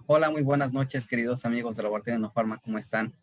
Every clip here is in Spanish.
Hola, muy buenas noches, queridos amigos de Laboratorio Inofarma, ¿cómo están?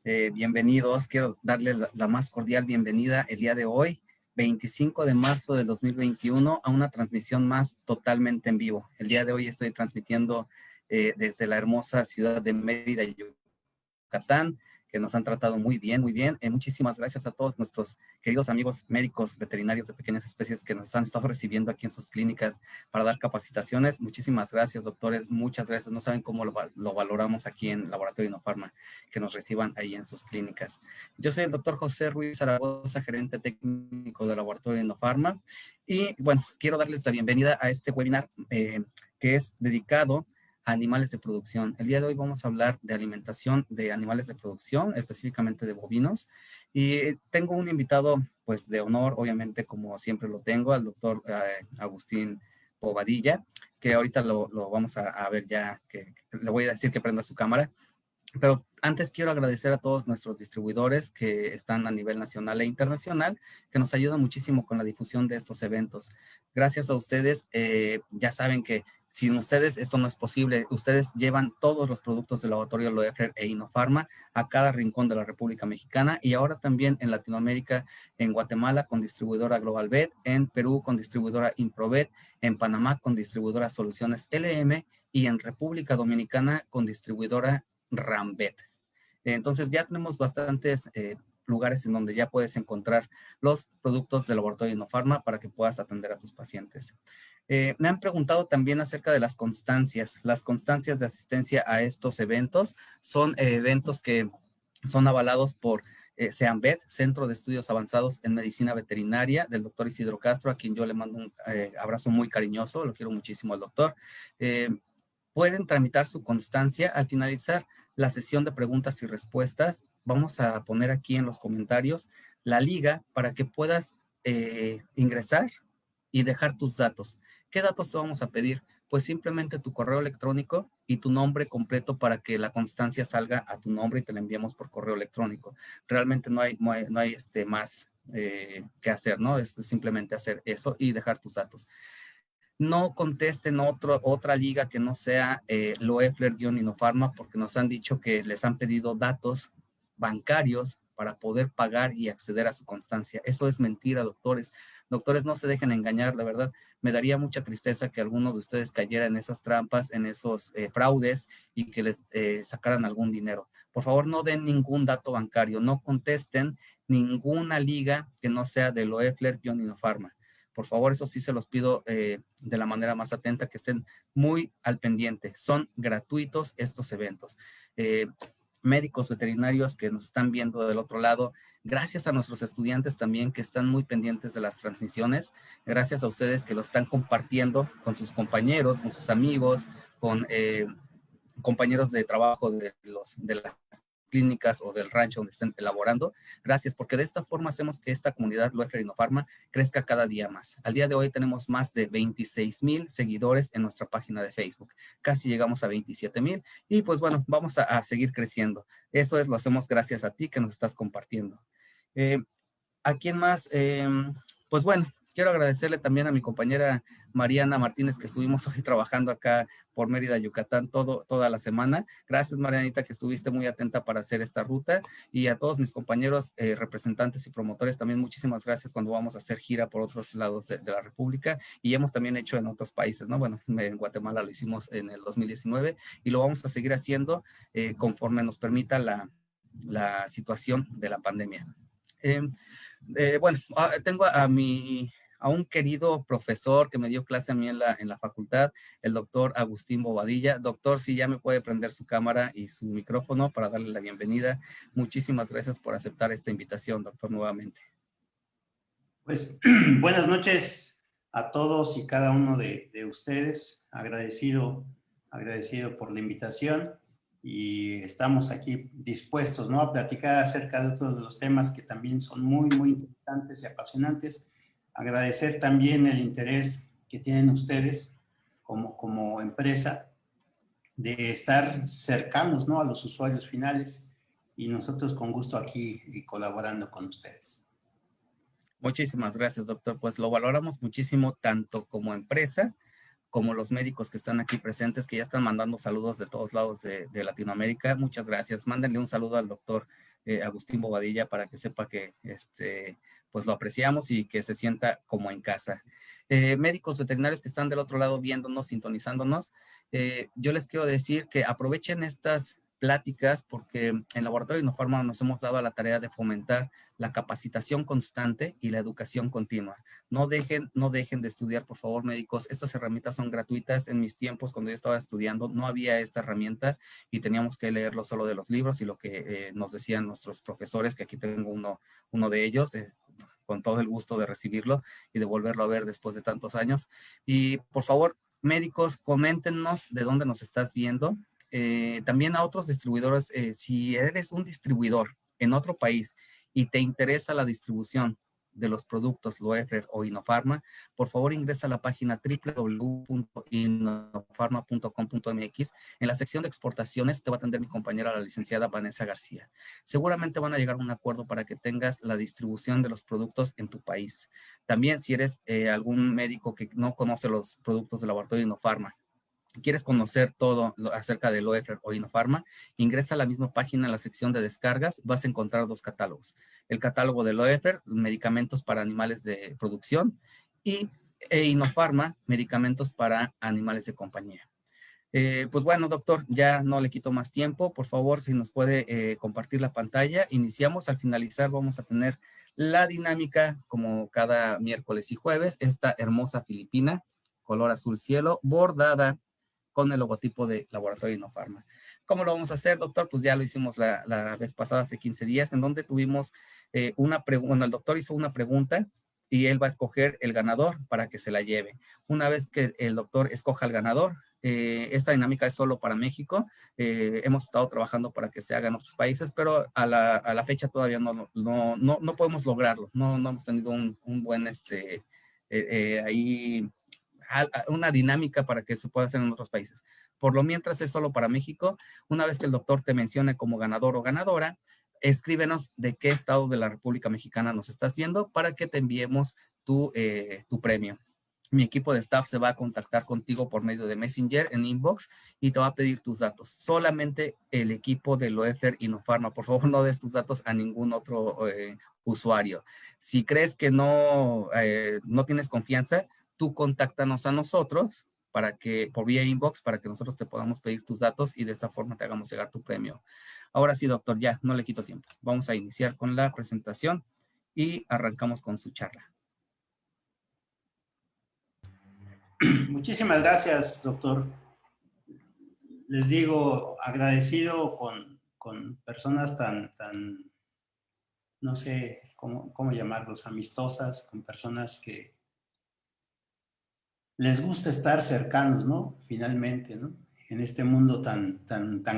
Bienvenidos, quiero darles la más cordial bienvenida el día de hoy, 25 de marzo de 2021, a una transmisión más totalmente en vivo. El día de hoy estoy transmitiendo desde la hermosa ciudad de Mérida, Yucatán, que nos han tratado muy bien, muy bien. Muchísimas gracias a todos nuestros queridos amigos médicos veterinarios de pequeñas especies que nos han estado recibiendo aquí en sus clínicas para dar capacitaciones. Muchísimas gracias, doctores. Muchas gracias. No saben cómo lo valoramos aquí en Laboratorio Inofarma, que nos reciban ahí en sus clínicas. Yo soy el doctor José Ruiz Zaragoza, gerente técnico de Laboratorio Inofarma. Y bueno, quiero darles la bienvenida a este webinar que es dedicado animales de producción. El día de hoy vamos a hablar de alimentación de animales de producción, específicamente de bovinos. Y tengo un invitado, pues, de honor, obviamente, como siempre lo tengo, al doctor Agustín Bobadilla, que ahorita lo vamos a ver ya, que le voy a decir que prenda su cámara. Pero antes quiero agradecer a todos nuestros distribuidores que están a nivel nacional e internacional, que nos ayudan muchísimo con la difusión de estos eventos. Gracias a ustedes, ya saben que sin ustedes esto no es posible. Ustedes llevan todos los productos del laboratorio Loeffler e Inofarma a cada rincón de la República Mexicana y ahora también en Latinoamérica, en Guatemala con distribuidora GlobalVet, en Perú con distribuidora Improvet, en Panamá con distribuidora Soluciones LM y en República Dominicana con distribuidora Rambet. Entonces ya tenemos bastantes lugares en donde ya puedes encontrar los productos del laboratorio Inofarma para que puedas atender a tus pacientes. Me han preguntado también acerca de las constancias. Las constancias de asistencia a estos eventos son eventos que son avalados por CEAMVET, Centro de Estudios Avanzados en Medicina Veterinaria, del doctor Isidro Castro, a quien yo le mando un abrazo muy cariñoso, lo quiero muchísimo al doctor. Pueden tramitar su constancia al finalizar la sesión de preguntas y respuestas. Vamos a poner aquí en los comentarios la liga para que puedas ingresar y dejar tus datos. ¿Qué datos te vamos a pedir? Pues simplemente tu correo electrónico y tu nombre completo para que la constancia salga a tu nombre y te la enviemos por correo electrónico. Realmente no hay más que hacer, ¿no? Es simplemente hacer eso y dejar tus datos. No contesten otra liga que no sea Loeffler-Inofarma, porque nos han dicho que les han pedido datos bancarios para poder pagar y acceder a su constancia. Eso es mentira, doctores. Doctores, no se dejen engañar, la verdad. Me daría mucha tristeza que alguno de ustedes cayera en esas trampas, en esos fraudes y que les sacaran algún dinero. Por favor, no den ningún dato bancario, no contesten ninguna liga que no sea de Loeffler-Inofarma. Por favor, eso sí se los pido de la manera más atenta, que estén muy al pendiente. Son gratuitos estos eventos. Médicos veterinarios que nos están viendo del otro lado, gracias a nuestros estudiantes también que están muy pendientes de las transmisiones, gracias a ustedes que lo están compartiendo con sus compañeros, con sus amigos, con compañeros de trabajo de las clínicas o del rancho donde estén elaborando. Gracias, porque de esta forma hacemos que esta comunidad Loeffler Inofarma crezca cada día más. Al día de hoy tenemos más de 26,000 seguidores en nuestra página de Facebook. Casi llegamos a 27,000 y pues bueno, vamos a seguir creciendo. Eso lo hacemos gracias a ti que nos estás compartiendo. ¿A quién más? Pues bueno, quiero agradecerle también a mi compañera Mariana Martínez, que estuvimos hoy trabajando acá por Mérida, Yucatán, toda la semana. Gracias, Marianita, que estuviste muy atenta para hacer esta ruta. Y a todos mis compañeros representantes y promotores, también muchísimas gracias cuando vamos a hacer gira por otros lados de la República. Y hemos también hecho en otros países, ¿no? Bueno, en Guatemala lo hicimos en el 2019 y lo vamos a seguir haciendo conforme nos permita la situación de la pandemia. Bueno, tengo a un querido profesor que me dio clase a mí en la facultad, el doctor Agustín Bobadilla. Doctor, si ya me puede prender su cámara y su micrófono para darle la bienvenida. Muchísimas gracias por aceptar esta invitación, doctor, nuevamente. Pues buenas noches a todos y cada uno de ustedes. Agradecido por la invitación y estamos aquí dispuestos, ¿no?, a platicar acerca de otros de los temas que también son muy, muy interesantes y apasionantes. Agradecer también el interés que tienen ustedes como empresa de estar cercanos, ¿no?, a los usuarios finales y nosotros con gusto aquí y colaborando con ustedes. Muchísimas gracias, doctor. Pues lo valoramos muchísimo tanto como empresa como los médicos que están aquí presentes, que ya están mandando saludos de todos lados de Latinoamérica. Muchas gracias. Mándenle un saludo al doctor Agustín Bobadilla para que sepa que pues lo apreciamos y que se sienta como en casa. Médicos veterinarios que están del otro lado viéndonos, sintonizándonos, yo les quiero decir que aprovechen estas pláticas porque en Laboratorio Innofarma nos hemos dado a la tarea de fomentar la capacitación constante y la educación continua. No dejen de estudiar, por favor, médicos. Estas herramientas son gratuitas. En mis tiempos, cuando yo estaba estudiando, no había esta herramienta y teníamos que leerlo solo de los libros y lo que nos decían nuestros profesores, que aquí tengo uno de ellos, con todo el gusto de recibirlo y de volverlo a ver después de tantos años. Y por favor, médicos, coméntenos de dónde nos estás viendo. También a otros distribuidores, si eres un distribuidor en otro país y te interesa la distribución de los productos Loeffler o Innofarma, por favor ingresa a la página www.innofarma.com.mx. En la sección de exportaciones te va a atender mi compañera, la licenciada Vanessa García. Seguramente van a llegar a un acuerdo para que tengas la distribución de los productos en tu país. También si eres algún médico que no conoce los productos del laboratorio Innofarma, quieres conocer todo acerca de Loeffler o Innofarma, ingresa a la misma página en la sección de descargas, vas a encontrar dos catálogos. El catálogo de Loeffler, medicamentos para animales de producción, y Innofarma, medicamentos para animales de compañía. Pues bueno, doctor, ya no le quito más tiempo. Por favor, si nos puede compartir la pantalla. Iniciamos. Al finalizar vamos a tener la dinámica como cada miércoles y jueves. Esta hermosa filipina, color azul cielo, bordada con el logotipo de Laboratorio Innofarma. ¿Cómo lo vamos a hacer, doctor? Pues ya lo hicimos la vez pasada, hace 15 días, en donde tuvimos una pregunta. Bueno, el doctor hizo una pregunta y él va a escoger el ganador para que se la lleve. Una vez que el doctor escoja el ganador, esta dinámica es solo para México. Hemos estado trabajando para que se haga en otros países, pero a la fecha todavía no podemos lograrlo. No hemos tenido un buen ahí una dinámica para que se pueda hacer en otros países. Por lo mientras es solo para México. Una vez que el doctor te mencione como ganador o ganadora, escríbenos de qué estado de la República Mexicana nos estás viendo para que te enviemos tu premio. Mi equipo de staff se va a contactar contigo por medio de Messenger en inbox y te va a pedir tus datos. Solamente el equipo de Loeffler Innofarma. Por favor, no des tus datos a ningún otro usuario. Si crees que no tienes confianza, tú contáctanos a nosotros por vía inbox, para que nosotros te podamos pedir tus datos y de esta forma te hagamos llegar tu premio. Ahora sí, doctor, ya no le quito tiempo. Vamos a iniciar con la presentación y arrancamos con su charla. Muchísimas gracias, doctor. Les digo, agradecido con personas tan, no sé cómo llamarlos, amistosas, con personas que les gusta estar cercanos, ¿no? Finalmente, ¿no? En este mundo tan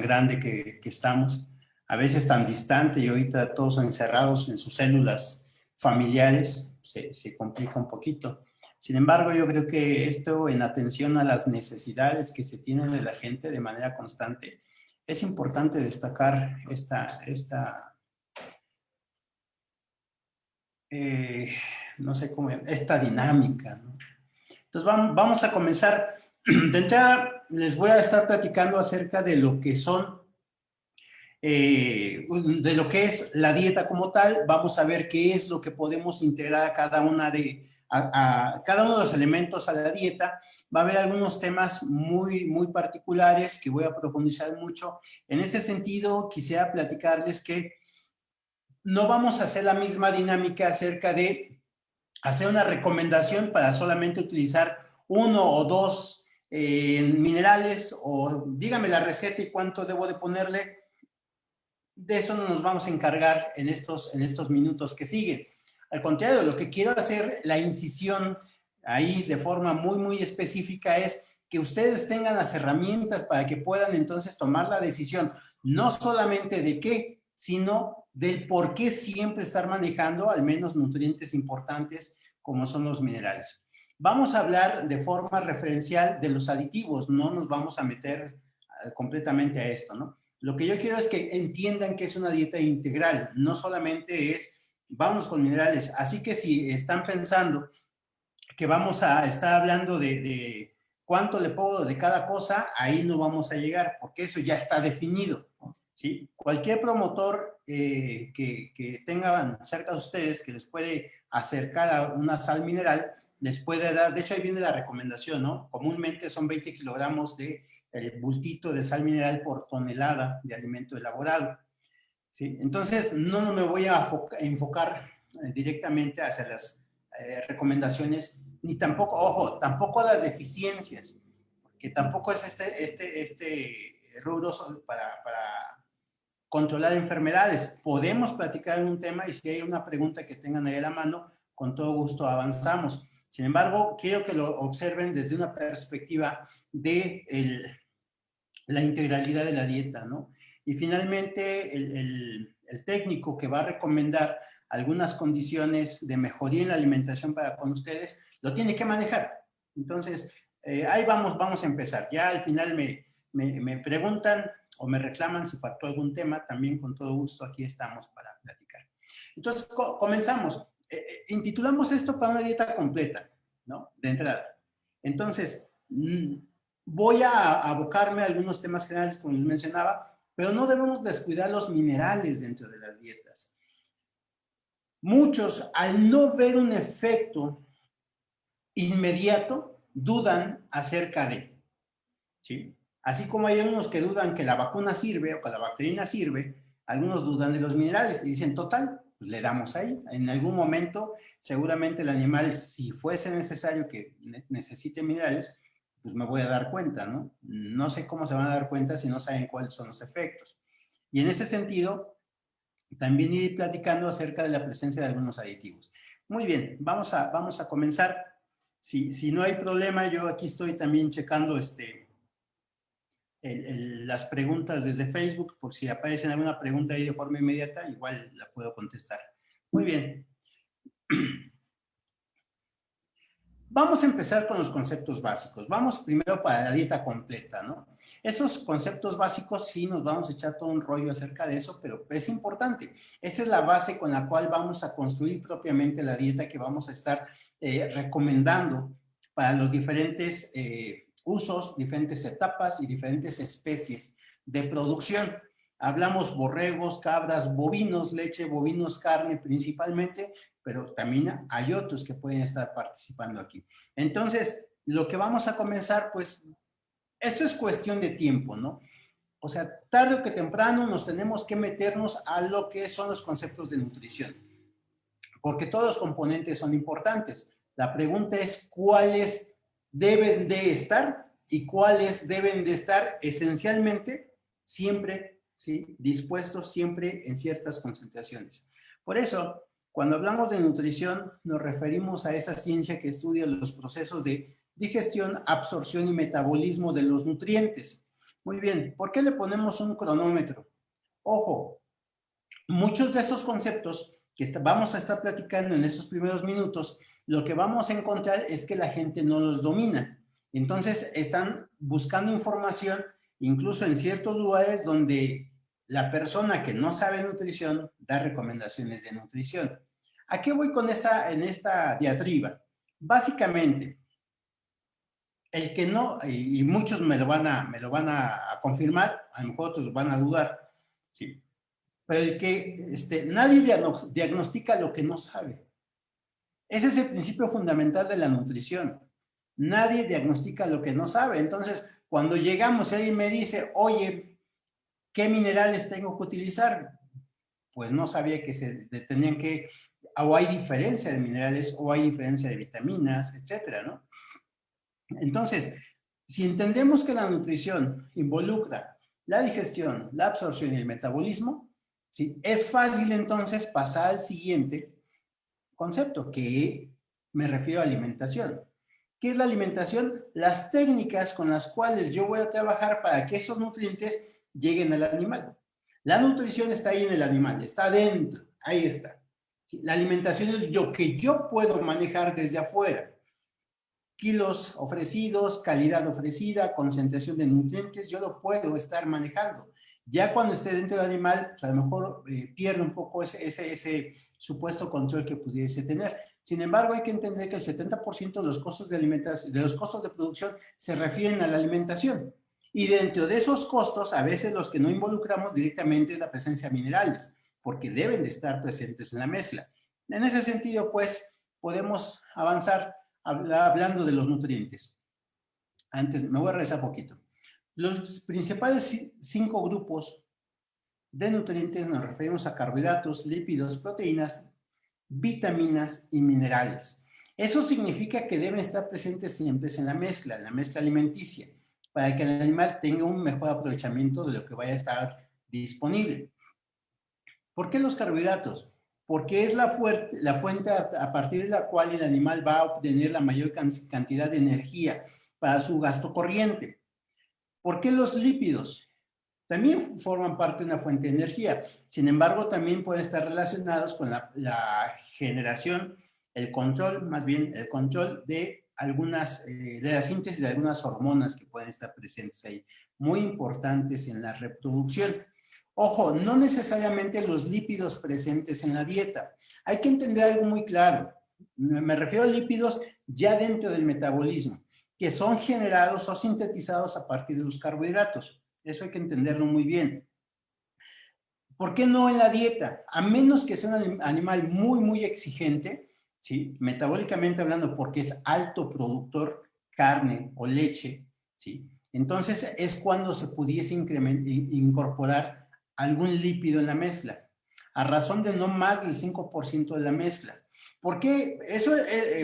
grande que estamos, a veces tan distante y ahorita todos encerrados en sus células familiares, se complica un poquito. Sin embargo, yo creo que esto, en atención a las necesidades que se tienen de la gente de manera constante, es importante destacar no sé cómo, esta dinámica, ¿no? Entonces vamos a comenzar. De entrada les voy a estar platicando acerca de lo que son, de lo que es la dieta como tal. Vamos a ver qué es lo que podemos integrar a cada uno de los elementos a la dieta. Va a haber algunos temas muy particulares que voy a profundizar mucho. En ese sentido, quisiera platicarles que no vamos a hacer la misma dinámica acerca de hacer una recomendación para solamente utilizar uno o dos minerales, o dígame la receta y cuánto debo de ponerle. De eso no nos vamos a encargar en estos minutos que siguen. Al contrario, lo que quiero hacer, la incisión ahí de forma muy específica, es que ustedes tengan las herramientas para que puedan entonces tomar la decisión, no solamente de qué, sino del por qué siempre estar manejando al menos nutrientes importantes como son los minerales. Vamos a hablar de forma referencial de los aditivos, no nos vamos a meter completamente a esto, ¿no? Lo que yo quiero es que entiendan que es una dieta integral, no solamente es vamos con minerales. Así que si están pensando que vamos a estar hablando de cuánto le pongo de cada cosa, ahí no vamos a llegar, porque eso ya está definido, ¿sí? Cualquier promotor que tengan cerca de ustedes, que les puede acercar a una sal mineral, les puede dar, de hecho ahí viene la recomendación, ¿no? Comúnmente son 20 kilogramos de el bultito de sal mineral por tonelada de alimento elaborado, ¿sí? Entonces, no me voy a enfocar directamente hacia las recomendaciones, ni tampoco, ojo, tampoco las deficiencias, que tampoco es este rubro para controlar enfermedades. Podemos platicar en un tema y si hay una pregunta que tengan ahí a la mano, con todo gusto avanzamos. Sin embargo, quiero que lo observen desde una perspectiva de la integralidad de la dieta, ¿no? Y finalmente, el técnico que va a recomendar algunas condiciones de mejoría en la alimentación para con ustedes, lo tiene que manejar. Entonces, ahí vamos a empezar. Ya al final me preguntan o me reclaman si faltó algún tema, también con todo gusto aquí estamos para platicar. Entonces, comenzamos. Intitulamos esto para una dieta completa, ¿no? De entrada. Entonces, voy a abocarme a algunos temas generales, como les mencionaba, pero no debemos descuidar los minerales dentro de las dietas. Muchos, al no ver un efecto inmediato, dudan acerca de, ¿sí? Así como hay unos que dudan que la vacuna sirve o que la bacterina sirve, algunos dudan de los minerales y dicen, total, pues le damos ahí. En algún momento, seguramente el animal, si fuese necesario que necesite minerales, pues me voy a dar cuenta, ¿no? No sé cómo se van a dar cuenta si no saben cuáles son los efectos. Y en ese sentido, también ir platicando acerca de la presencia de algunos aditivos. Muy bien, vamos a comenzar. Si no hay problema, yo aquí estoy también checando las preguntas desde Facebook, por si aparece alguna pregunta ahí de forma inmediata, igual la puedo contestar. Muy bien. Vamos a empezar con los conceptos básicos. Vamos primero para la dieta completa, ¿no? Esos conceptos básicos sí nos vamos a echar todo un rollo acerca de eso, pero es importante. Esa es la base con la cual vamos a construir propiamente la dieta que vamos a estar recomendando para los diferentes usos, diferentes etapas y diferentes especies de producción. Hablamos borregos, cabras, bovinos, leche, bovinos, carne principalmente, pero también hay otros que pueden estar participando aquí. Entonces, lo que vamos a comenzar, pues, esto es cuestión de tiempo, ¿no? O sea, tarde o que temprano nos tenemos que meternos a lo que son los conceptos de nutrición, porque todos los componentes son importantes. La pregunta es cuáles deben de estar y cuáles deben de estar esencialmente siempre, ¿sí? Dispuestos siempre en ciertas concentraciones. Por eso, cuando hablamos de nutrición, nos referimos a esa ciencia que estudia los procesos de digestión, absorción y metabolismo de los nutrientes. Muy bien, ¿por qué le ponemos un cronómetro? Ojo, muchos de estos conceptos que vamos a estar platicando en estos primeros minutos, lo que vamos a encontrar es que la gente no los domina. Entonces, están buscando información, incluso en ciertos lugares donde la persona que no sabe nutrición da recomendaciones de nutrición. ¿A qué voy con en esta diatriba? Básicamente, el que no, y muchos me lo van a confirmar, a lo mejor otros van a dudar, ¿sí? Pero el que nadie diagnostica lo que no sabe. Ese es el principio fundamental de la nutrición. Nadie diagnostica lo que no sabe. Entonces, cuando llegamos y alguien me dice, oye, ¿qué minerales tengo que utilizar? Pues no sabía que se tenían que, o hay diferencia de minerales, o hay diferencia de vitaminas, etcétera, ¿no? Entonces, si entendemos que la nutrición involucra la digestión, la absorción y el metabolismo, ¿sí? Es fácil entonces pasar al siguiente concepto, que me refiero a alimentación. ¿Qué es la alimentación? Las técnicas con las cuales yo voy a trabajar para que esos nutrientes lleguen al animal. La nutrición está ahí en el animal, está dentro, ahí está. ¿Sí? La alimentación es lo que yo puedo manejar desde afuera. Kilos ofrecidos, calidad ofrecida, concentración de nutrientes, yo lo puedo estar manejando. Ya cuando esté dentro del animal, pues a lo mejor pierde un poco ese supuesto control que pudiese tener. Sin embargo, hay que entender que el 70% de los costos de alimentación, de los costos de producción se refieren a la alimentación. Y dentro de esos costos, a veces los que no involucramos directamente es la presencia de minerales, porque deben de estar presentes en la mezcla. En ese sentido, pues, podemos avanzar hablando de los nutrientes. Antes, me voy a regresar poquito. Los principales 5 grupos de nutrientes nos referimos a carbohidratos, lípidos, proteínas, vitaminas y minerales. Eso significa que deben estar presentes siempre en la mezcla alimenticia, para que el animal tenga un mejor aprovechamiento de lo que vaya a estar disponible. ¿Por qué los carbohidratos? Porque es la fuente a partir de la cual el animal va a obtener la mayor cantidad de energía para su gasto corriente. ¿Por qué los lípidos? También forman parte de una fuente de energía. Sin embargo, también pueden estar relacionados con la generación, el control, más bien el control de de la síntesis de algunas hormonas que pueden estar presentes ahí, muy importantes en la reproducción. Ojo, no necesariamente los lípidos presentes en la dieta. Hay que entender algo muy claro. Me refiero a lípidos ya dentro del metabolismo, que son generados o sintetizados a partir de los carbohidratos. Eso hay que entenderlo muy bien. ¿Por qué no en la dieta? A menos que sea un animal muy exigente, ¿sí? Metabólicamente hablando, porque es alto productor carne o leche, ¿sí? Entonces es cuando se pudiese incorporar algún lípido en la mezcla, a razón de no más del 5% de la mezcla. ¿Por qué? Eso,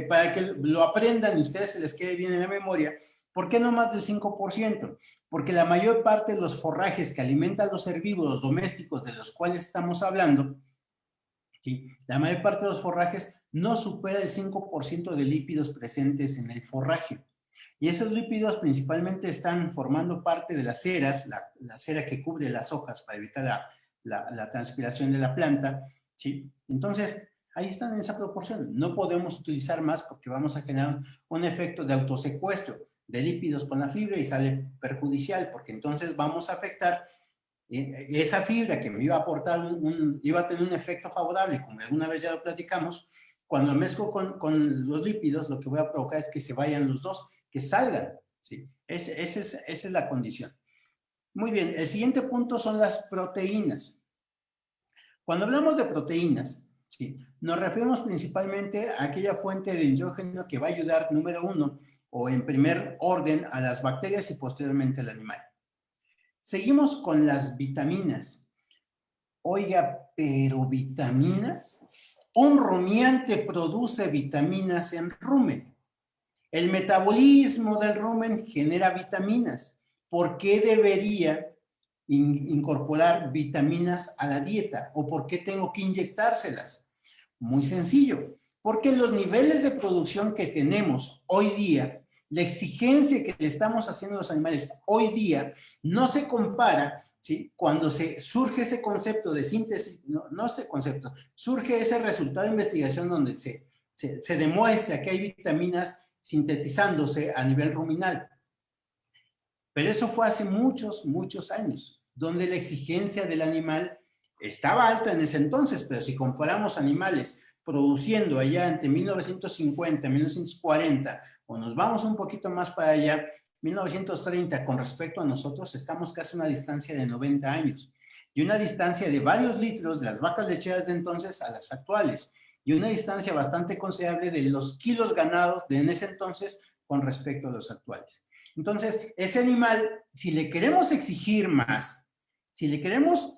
para que lo aprendan y ustedes se les quede bien en la memoria, ¿por qué no más del 5%? Porque la mayor parte de los forrajes que alimentan los herbívoros domésticos de los cuales estamos hablando, ¿sí? La mayor parte de los forrajes no supera el 5% de lípidos presentes en el forraje. Y esos lípidos principalmente están formando parte de las ceras, la cera que cubre las hojas para evitar la transpiración de la planta, ¿sí? Entonces, ahí están en esa proporción. No podemos utilizar más porque vamos a generar un efecto de autosecuestro de lípidos con la fibra y sale perjudicial, porque entonces vamos a afectar esa fibra que me iba a aportar, iba a tener un efecto favorable, como alguna vez ya lo platicamos. Cuando mezclo con los lípidos, lo que voy a provocar es que se vayan los dos, que salgan, ¿sí? Esa es la condición. Muy bien, el siguiente punto son las proteínas. Cuando hablamos de proteínas, ¿sí? Nos referimos principalmente a aquella fuente de nitrógeno que va a ayudar, número 1, o en primer orden, a las bacterias y posteriormente al animal. Seguimos con las vitaminas. Oiga, pero vitaminas. Un rumiante produce vitaminas en rumen. El metabolismo del rumen genera vitaminas. ¿Por qué debería incorporar vitaminas a la dieta? ¿O por qué tengo que inyectárselas? Muy sencillo, porque los niveles de producción que tenemos hoy día, la exigencia que le estamos haciendo a los animales hoy día, no se compara, ¿sí? Cuando surge ese concepto de síntesis, no ese concepto, surge ese resultado de investigación donde se demuestra que hay vitaminas sintetizándose a nivel ruminal. Pero eso fue hace muchos años, donde la exigencia del animal estaba alta en ese entonces, pero si comparamos animales produciendo allá entre 1950 y 1940, o nos vamos un poquito más para allá, 1930, con respecto a nosotros, estamos casi a una distancia de 90 años, y una distancia de varios litros de las vacas lecheras de entonces a las actuales, y una distancia bastante considerable de los kilos ganados de en ese entonces con respecto a los actuales. Entonces, ese animal, si le queremos exigir más, si le queremos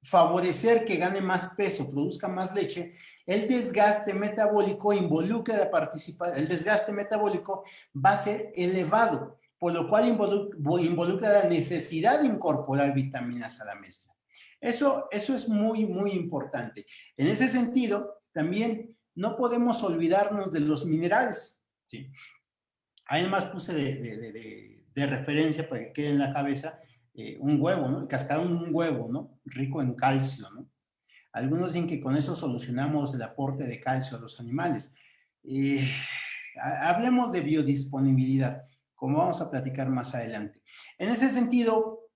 favorecer que gane más peso, produzca más leche, el desgaste metabólico el desgaste metabólico va a ser elevado, por lo cual involucra la necesidad de incorporar vitaminas a la mezcla. Eso es muy importante. En ese sentido, también no podemos olvidarnos de los minerales, ¿sí? Además puse de referencia para que quede en la cabeza un huevo, ¿no? El cascarón de un huevo, ¿no? Rico en calcio, ¿no? Algunos dicen que con eso solucionamos el aporte de calcio a los animales. Hablemos de biodisponibilidad, como vamos a platicar más adelante. En ese sentido,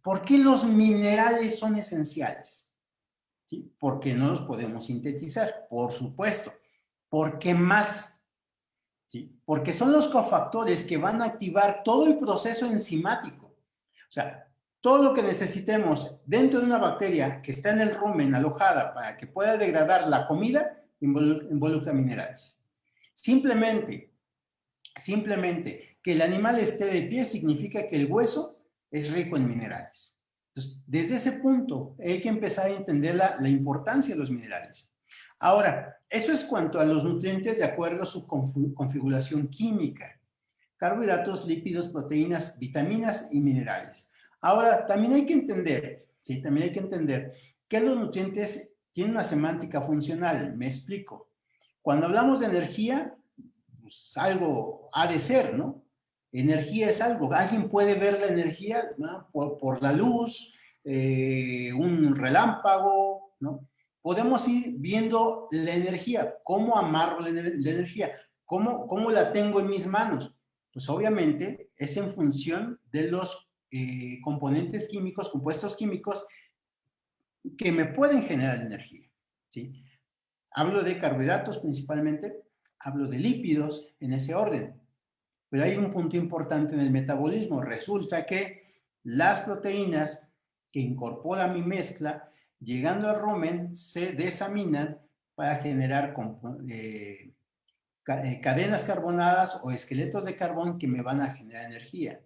¿Por qué los minerales son esenciales? ¿Sí? Porque no los podemos sintetizar, por supuesto. ¿Por qué más? ¿Sí? Porque son los cofactores que van a activar todo el proceso enzimático. O sea, todo lo que necesitemos dentro de una bacteria que está en el rumen alojada para que pueda degradar la comida, involucra minerales. Simplemente que el animal esté de pie significa que el hueso es rico en minerales. Entonces, desde ese punto hay que empezar a entender la importancia de los minerales. Ahora, eso es cuanto a los nutrientes de acuerdo a su configuración química. Carbohidratos, lípidos, proteínas, vitaminas y minerales. Ahora, también hay que entender, ¿sí? También hay que entender que los nutrientes tienen una semántica funcional. Me explico. Cuando hablamos de energía, pues algo ha de ser, ¿no? Energía es algo. Alguien puede ver la energía, ¿no? por la luz, un relámpago, ¿no? Podemos ir viendo la energía, cómo amarro la energía, cómo la tengo en mis manos. Pues obviamente es en función de los componentes químicos, compuestos químicos que me pueden generar energía, ¿sí? Hablo de carbohidratos principalmente, hablo de lípidos en ese orden. Pero hay un punto importante en el metabolismo. Resulta que las proteínas que incorpora mi mezcla, llegando al rumen, se desaminan para generar cadenas carbonadas o esqueletos de carbón que me van a generar energía.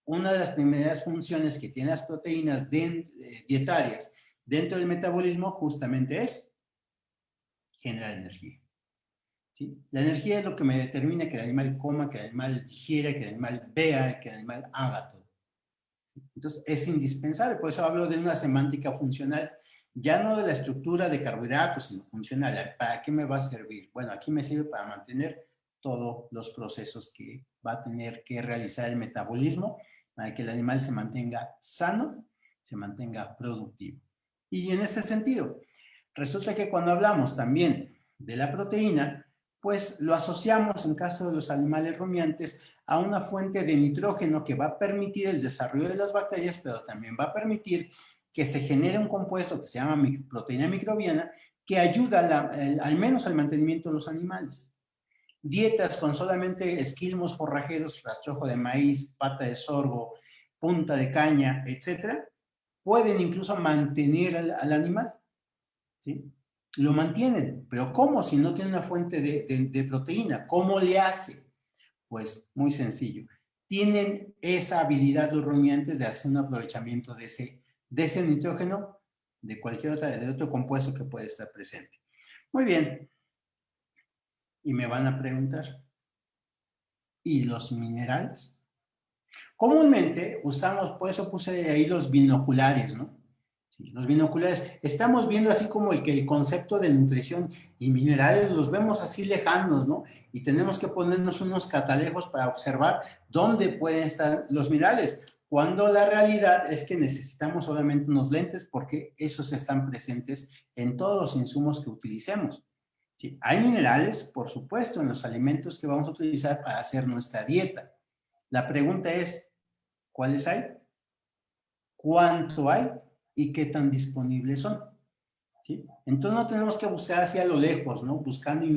Una de las primeras funciones que tienen las proteínas dietarias dentro del metabolismo justamente es generar energía. ¿Sí? La energía es lo que me determina que el animal coma, que el animal digiera, que el animal vea, que el animal haga todo. Entonces, es indispensable. Por eso hablo de una semántica funcional, ya no de la estructura de carbohidratos, sino funcional. ¿Para qué me va a servir? Bueno, aquí me sirve para mantener todos los procesos que va a tener que realizar el metabolismo para que el animal se mantenga sano, se mantenga productivo. Y en ese sentido, resulta que cuando hablamos también de la proteína, pues lo asociamos en caso de los animales rumiantes a una fuente de nitrógeno que va a permitir el desarrollo de las bacterias, pero también va a permitir que se genere un compuesto que se llama proteína microbiana que ayuda al menos al mantenimiento de los animales. Dietas con solamente esquilmos forrajeros, rastrojo de maíz, pata de sorgo, punta de caña, etcétera, pueden incluso mantener al animal, ¿sí? Lo mantienen, pero ¿cómo? Si no tiene una fuente de proteína, ¿cómo le hace? Pues muy sencillo. Tienen esa habilidad los rumiantes de hacer un aprovechamiento de ese nitrógeno de cualquier de otro compuesto que puede estar presente. Muy bien. Y me van a preguntar, ¿y los minerales? Comúnmente usamos, por eso puse ahí los binoculares, ¿no? Sí, los binoculares, estamos viendo así como el concepto de nutrición y minerales los vemos así lejanos, ¿no? Y tenemos que ponernos unos catalejos para observar dónde pueden estar los minerales, cuando la realidad es que necesitamos solamente unos lentes porque esos están presentes en todos los insumos que utilicemos. Sí, hay minerales, por supuesto, en los alimentos que vamos a utilizar para hacer nuestra dieta. La pregunta es, ¿cuáles hay? ¿Cuánto hay? ¿Y qué tan disponibles son? ¿Sí? Entonces no tenemos que buscar hacia lo lejos, ¿no? Buscando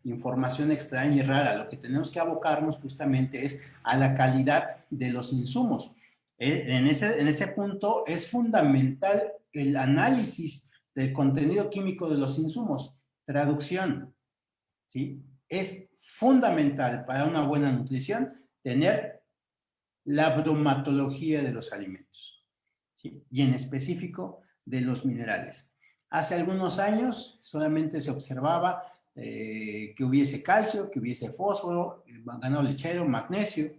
información extraña y rara. Lo que tenemos que abocarnos justamente es a la calidad de los insumos. En ese punto es fundamental el análisis del contenido químico de los insumos. Traducción, ¿sí? Es fundamental para una buena nutrición tener la bromatología de los alimentos, ¿sí? Y en específico de los minerales. Hace algunos años solamente se observaba que hubiese calcio, que hubiese fósforo, ganado lechero, magnesio,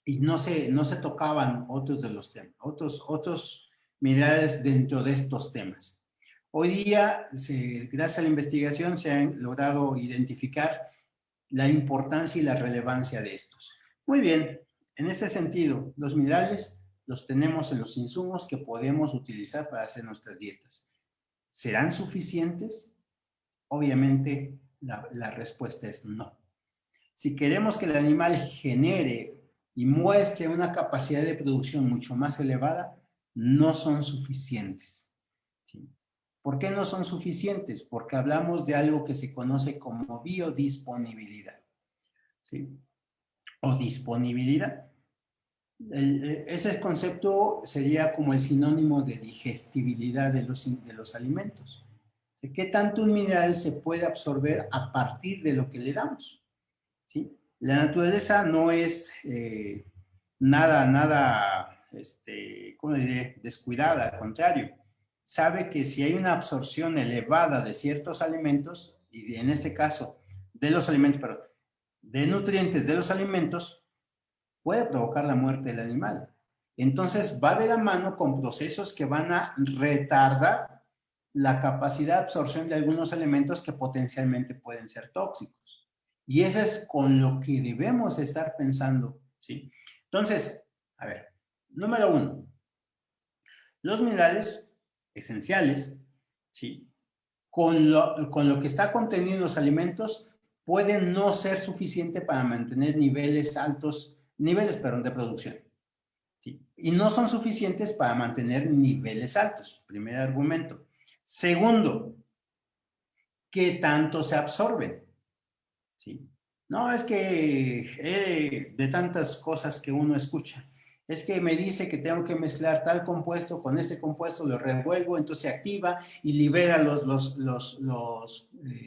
y no se tocaban otros de los temas, otros minerales dentro de estos temas. Hoy día, gracias a la investigación, se han logrado identificar la importancia y la relevancia de estos. Muy bien, en ese sentido, los minerales los tenemos en los insumos que podemos utilizar para hacer nuestras dietas. ¿Serán suficientes? Obviamente, la respuesta es no. Si queremos que el animal genere y muestre una capacidad de producción mucho más elevada, no son suficientes. ¿Sí? ¿Por qué no son suficientes? Porque hablamos de algo que se conoce como biodisponibilidad. ¿Sí? O disponibilidad. Ese concepto sería como el sinónimo de digestibilidad de los alimentos. ¿Qué tanto un mineral se puede absorber a partir de lo que le damos? ¿Sí? La naturaleza no es nada, ¿cómo diré? Descuidada, al contrario. Sabe que si hay una absorción elevada de ciertos alimentos, y en este caso de los alimentos, perdón, de nutrientes de los alimentos, puede provocar la muerte del animal. Entonces va de la mano con procesos que van a retardar la capacidad de absorción de algunos elementos que potencialmente pueden ser tóxicos. Y eso es con lo que debemos estar pensando, ¿sí? Entonces, a ver, número 1, los minerales esenciales, ¿sí? Con lo que está contenido en los alimentos, pueden no ser suficiente para mantener niveles altos, de producción. ¿Sí? Y no son suficientes para mantener niveles altos, primer argumento. Segundo, ¿qué tanto se absorben? ¿Sí? No, es que de tantas cosas que uno escucha, es que me dice que tengo que mezclar tal compuesto con este compuesto, lo revuelvo, entonces se activa y libera los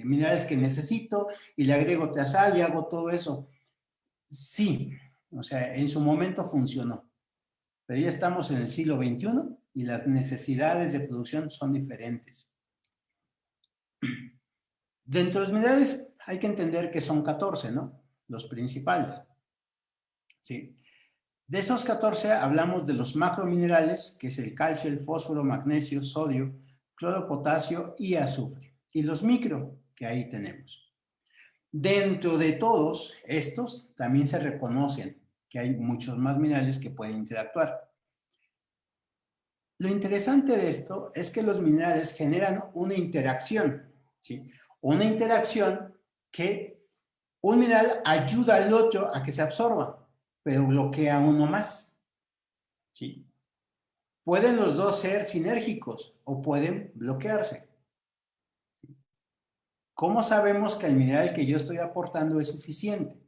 minerales que necesito y le agrego teazal y hago todo eso. Sí, o sea, en su momento funcionó, pero ya estamos en el siglo XXI y las necesidades de producción son diferentes. Dentro de los minerales hay que entender que son 14, ¿no? Los principales. ¿Sí? De esos 14 hablamos de los macrominerales, que es el calcio, el fósforo, magnesio, sodio, cloro, potasio y azufre. Y los micro, que ahí tenemos. Dentro de todos estos también se reconocen que hay muchos más minerales que pueden interactuar. Lo interesante de esto es que los minerales generan una interacción, ¿sí? Una interacción que un mineral ayuda al otro a que se absorba, pero bloquea a uno más, ¿sí? Pueden los dos ser sinérgicos o pueden bloquearse. ¿Cómo sabemos que el mineral que yo estoy aportando es suficiente?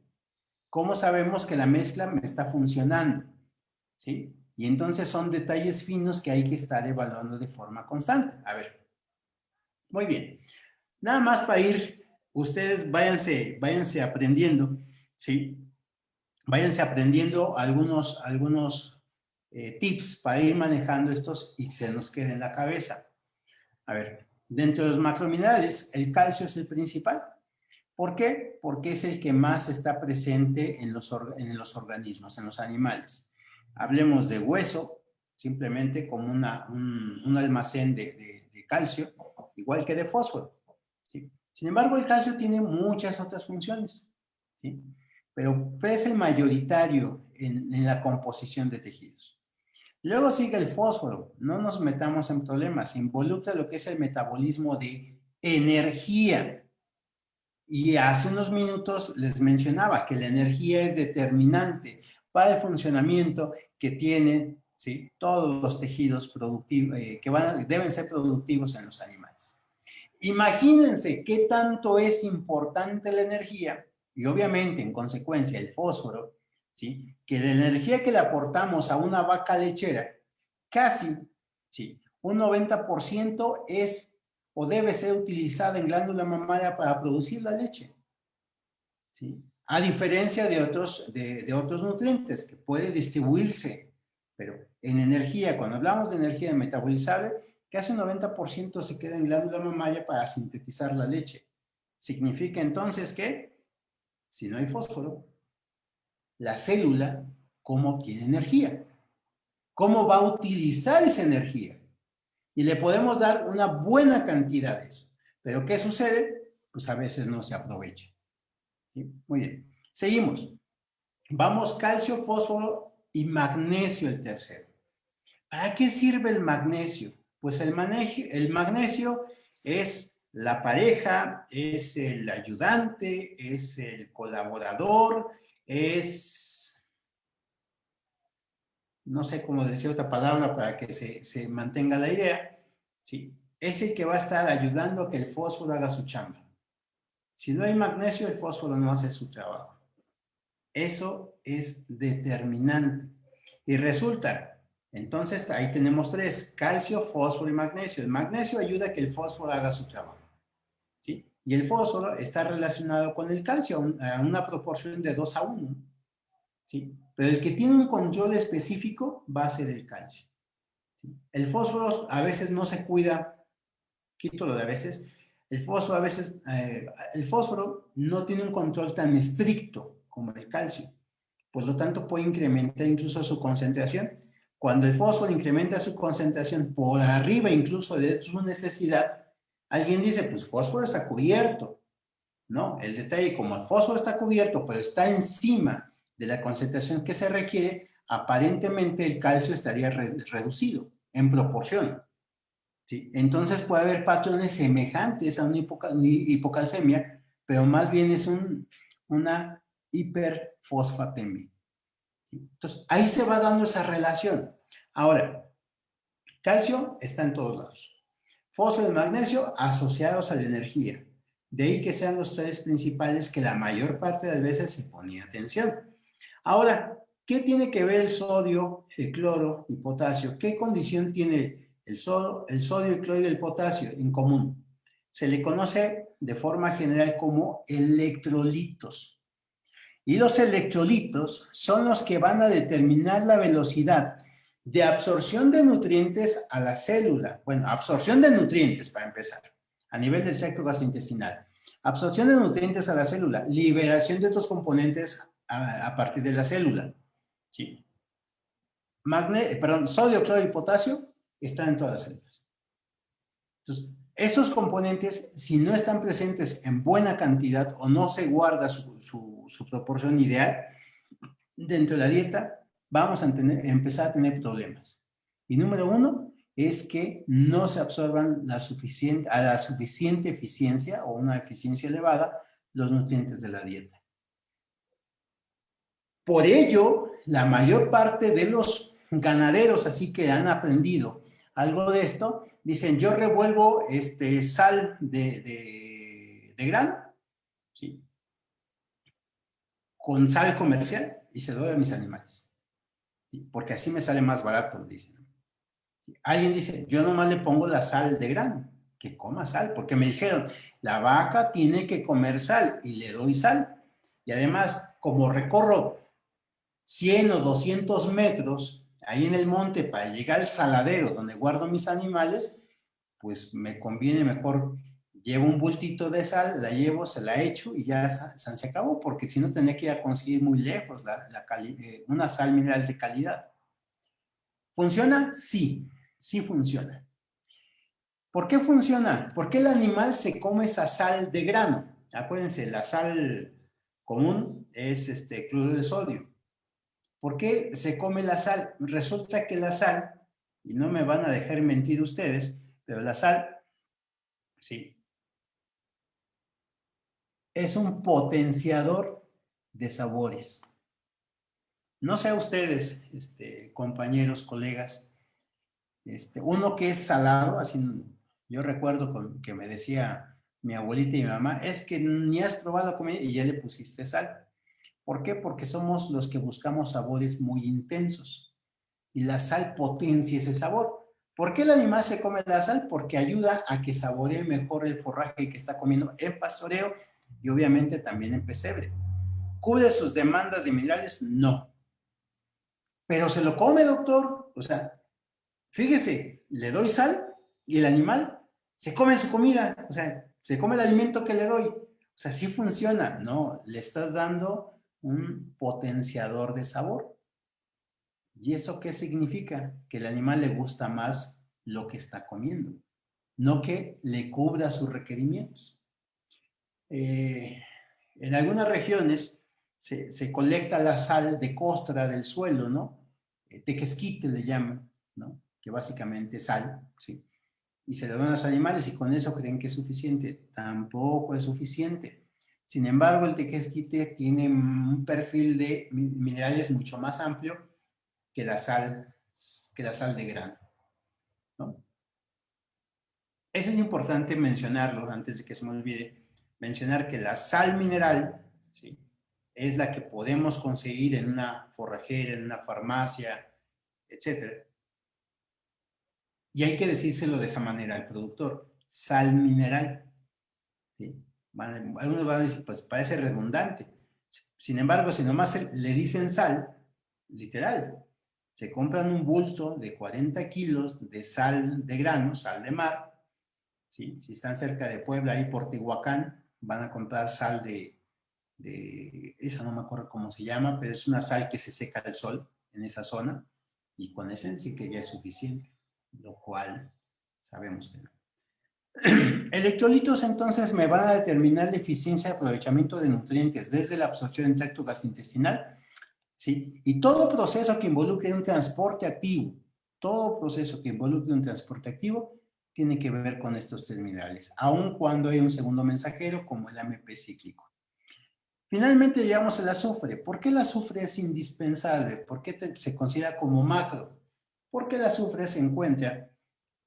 ¿Cómo sabemos que la mezcla me está funcionando? ¿Sí? Y entonces son detalles finos que hay que estar evaluando de forma constante. A ver, muy bien. Nada más para ir, ustedes váyanse aprendiendo, ¿sí? Váyanse aprendiendo algunos tips para ir manejando estos y se nos quede en la cabeza. A ver, dentro de los macrominerales, el calcio es el principal. ¿Por qué? Porque es el que más está presente en los organismos, en los animales. Hablemos de hueso, simplemente como un almacén de calcio, igual que de fósforo. ¿Sí? Sin embargo, el calcio tiene muchas otras funciones, ¿sí? Pero es el mayoritario en la composición de tejidos. Luego sigue el fósforo, no nos metamos en problemas, involucra lo que es el metabolismo de energía. Y hace unos minutos les mencionaba que la energía es determinante para el funcionamiento que tienen, ¿sí?, todos los tejidos productivos, que deben ser productivos en los animales. Imagínense qué tanto es importante la energía y obviamente en consecuencia el fósforo, ¿sí?, que de la energía que le aportamos a una vaca lechera, casi, ¿sí?, un 90% es o debe ser utilizada en glándula mamaria para producir la leche, ¿sí? A diferencia de otros nutrientes que puede distribuirse, pero en energía, cuando hablamos de energía metabolizable, casi un 90% se queda en glándula mamaria para sintetizar la leche. Significa entonces que si no hay fósforo, la célula, ¿cómo obtiene energía? ¿Cómo va a utilizar esa energía? Y le podemos dar una buena cantidad de eso. Pero ¿qué sucede? Pues a veces no se aprovecha. ¿Sí? Muy bien. Seguimos. Vamos calcio, fósforo y magnesio el tercero. ¿Para qué sirve el magnesio? Pues el magnesio es la pareja, es el ayudante, es el colaborador, es no sé cómo decir otra palabra para que se mantenga la idea, ¿sí? Es el que va a estar ayudando a que el fósforo haga su chamba. Si no hay magnesio, el fósforo no hace su trabajo. Eso es determinante. Y resulta, entonces ahí tenemos tres: calcio, fósforo y magnesio. El magnesio ayuda a que el fósforo haga su trabajo, ¿sí? Y el fósforo está relacionado con el calcio a una proporción de 2:1, ¿sí? Pero el que tiene un control específico va a ser el calcio, ¿sí? El fósforo a veces no se cuida, quito lo de a veces, el fósforo a veces, el fósforo no tiene un control tan estricto como el calcio. Por lo tanto, puede incrementar incluso su concentración. Cuando el fósforo incrementa su concentración por arriba incluso de su necesidad, alguien dice, pues fósforo está cubierto. No, el detalle, como el fósforo está cubierto, pero está encima de la concentración que se requiere, aparentemente el calcio estaría reducido en proporción, ¿sí? Entonces puede haber patrones semejantes a una hipocalcemia, pero más bien es una hiperfosfatemia, ¿sí? Entonces ahí se va dando esa relación. Ahora, calcio está en todos lados. Fósforo y magnesio asociados a la energía. De ahí que sean los tres principales que la mayor parte de las veces se ponía atención. Ahora, ¿qué tiene que ver el sodio, el cloro y potasio? ¿Qué condición tiene el sodio, el cloro y el potasio en común? Se le conoce de forma general como electrolitos. Y los electrolitos son los que van a determinar la velocidad de absorción de nutrientes a la célula. Bueno, absorción de nutrientes para empezar, a nivel del tracto gastrointestinal. Absorción de nutrientes a la célula, liberación de otros componentes a partir de la célula. Sí. Sodio, cloro y potasio están en todas las células. Entonces, esos componentes, si no están presentes en buena cantidad o no se guarda su proporción ideal dentro de la dieta, vamos a empezar a tener problemas. Y número uno es que no se absorban a la suficiente eficiencia o una eficiencia elevada los nutrientes de la dieta. Por ello, la mayor parte de los ganaderos, así que han aprendido algo de esto, dicen, yo revuelvo sal de grano, ¿sí?, con sal comercial y se doy a mis animales, ¿sí?, porque así me sale más barato, dicen. ¿Sí? Alguien dice, yo nomás le pongo la sal de grano, que coma sal, porque me dijeron, la vaca tiene que comer sal y le doy sal. Y además, como recorro 100 o 200 metros ahí en el monte para llegar al saladero donde guardo mis animales, pues me conviene mejor, llevo un bultito de sal, la llevo, se la echo y ya se acabó, porque si no tendría que ir a conseguir muy lejos una sal mineral de calidad. ¿Funciona? Sí, sí funciona. ¿Por qué funciona? Porque el animal se come esa sal de grano. Acuérdense, la sal común es cloruro de sodio. ¿Por qué se come la sal? Resulta que la sal, y no me van a dejar mentir ustedes, pero la sal, sí, es un potenciador de sabores. No sé a ustedes, compañeros, colegas, uno que es salado, así yo recuerdo que me decía mi abuelita y mi mamá, es que ni has probado comida y ya le pusiste sal. ¿Por qué? Porque somos los que buscamos sabores muy intensos y la sal potencia ese sabor. ¿Por qué el animal se come la sal? Porque ayuda a que saboree mejor el forraje que está comiendo en pastoreo y obviamente también en pesebre. ¿Cubre sus demandas de minerales? No. Pero se lo come, doctor. O sea, fíjese, le doy sal y el animal se come su comida. O sea, se come el alimento que le doy. O sea, sí funciona. No, le estás dando un potenciador de sabor. ¿Y eso qué significa? Que el animal le gusta más lo que está comiendo, no que le cubra sus requerimientos. En algunas regiones se colecta la sal de costra del suelo, ¿no? Tequesquite le llaman, ¿no? Que básicamente es sal, ¿sí? Y se le dan a los animales y con eso creen que es suficiente. Tampoco es suficiente. Sin embargo, el tequesquite tiene un perfil de minerales mucho más amplio que la sal de grano, ¿no? Eso es importante mencionarlo antes de que se me olvide, mencionar que la sal mineral, ¿sí?, es la que podemos conseguir en una forrajera, en una farmacia, etcétera. Y hay que decírselo de esa manera al productor, sal mineral, ¿sí? Algunos van a decir, pues parece redundante. Sin embargo, si nomás le dicen sal, literal, se compran un bulto de 40 kilos de sal de grano, sal de mar, ¿sí? Si están cerca de Puebla, ahí por Tehuacán, van a comprar sal esa no me acuerdo cómo se llama, pero es una sal que se seca al sol en esa zona, y con ese sí que ya es suficiente, lo cual sabemos que no. Electrolitos entonces me van a determinar la eficiencia de aprovechamiento de nutrientes desde la absorción en tracto gastrointestinal, ¿sí? Y todo proceso que involucre un transporte activo, tiene que ver con estos tres minerales, aun cuando hay un segundo mensajero como el AMP cíclico. Finalmente llegamos al azufre. ¿Por qué el azufre es indispensable? ¿Por qué se considera como macro? Porque el azufre se encuentra,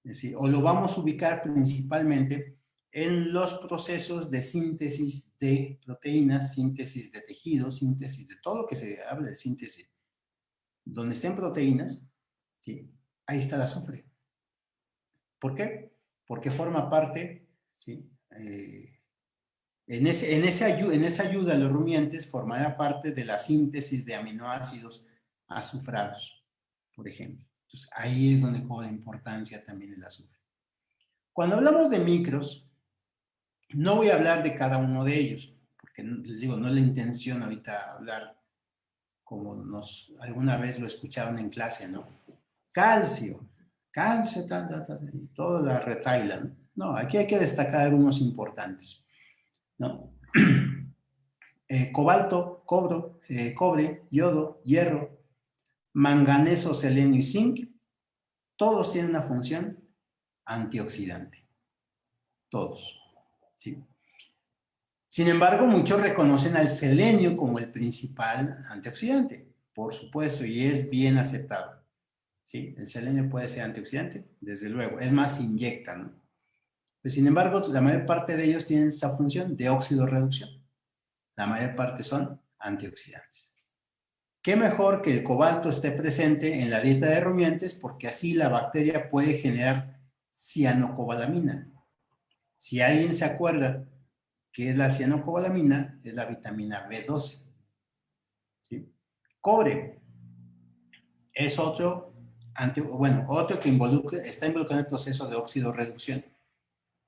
es decir, o lo vamos a ubicar principalmente en los procesos de síntesis de proteínas, síntesis de tejidos, síntesis de todo lo que se habla de síntesis. Donde estén proteínas, ¿sí?, ahí está el azufre. ¿Por qué? Porque forma parte, ¿sí?, en esa ayuda a los rumiantes formará parte de la síntesis de aminoácidos azufrados, por ejemplo. Entonces, ahí es donde cobra importancia también el azufre. Cuando hablamos de micros, no voy a hablar de cada uno de ellos, porque les digo, no es la intención ahorita hablar como alguna vez lo escucharon en clase, ¿no? Calcio, toda la retaila, ¿no? No, aquí hay que destacar algunos importantes, ¿no? Cobalto, cobre, yodo, hierro, manganeso, selenio y zinc, todos tienen una función antioxidante. Todos, ¿sí? Sin embargo, muchos reconocen al selenio como el principal antioxidante, por supuesto, y es bien aceptado, ¿sí? El selenio puede ser antioxidante, desde luego, es más, se inyecta, ¿no? Pues, sin embargo, la mayor parte de ellos tienen esta función de oxidorreducción. La mayor parte son antioxidantes. ¿Qué mejor que el cobalto esté presente en la dieta de rumiantes? Porque así la bacteria puede generar cianocobalamina. Si alguien se acuerda qué es la cianocobalamina, es la vitamina B12. ¿Sí? Cobre es otro que está involucrado en el proceso de oxidorreducción.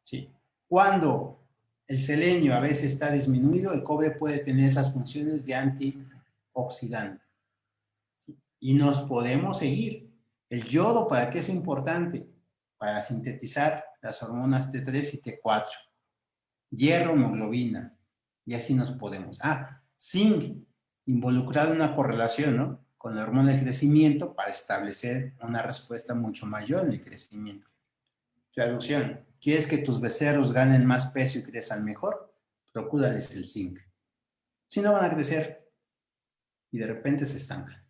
¿Sí? Cuando el selenio a veces está disminuido, el cobre puede tener esas funciones de antioxidante. ¿Sí? Y nos podemos seguir. El yodo, ¿para qué es importante? Para sintetizar las hormonas T3 y T4. Hierro, hemoglobina. Y así nos podemos. Zinc, involucrado en una correlación, ¿no?, con la hormona del crecimiento para establecer una respuesta mucho mayor en el crecimiento. Traducción: ¿quieres que tus becerros ganen más peso y crezcan mejor? Procúrales el zinc. Si no, van a crecer y de repente se estancan.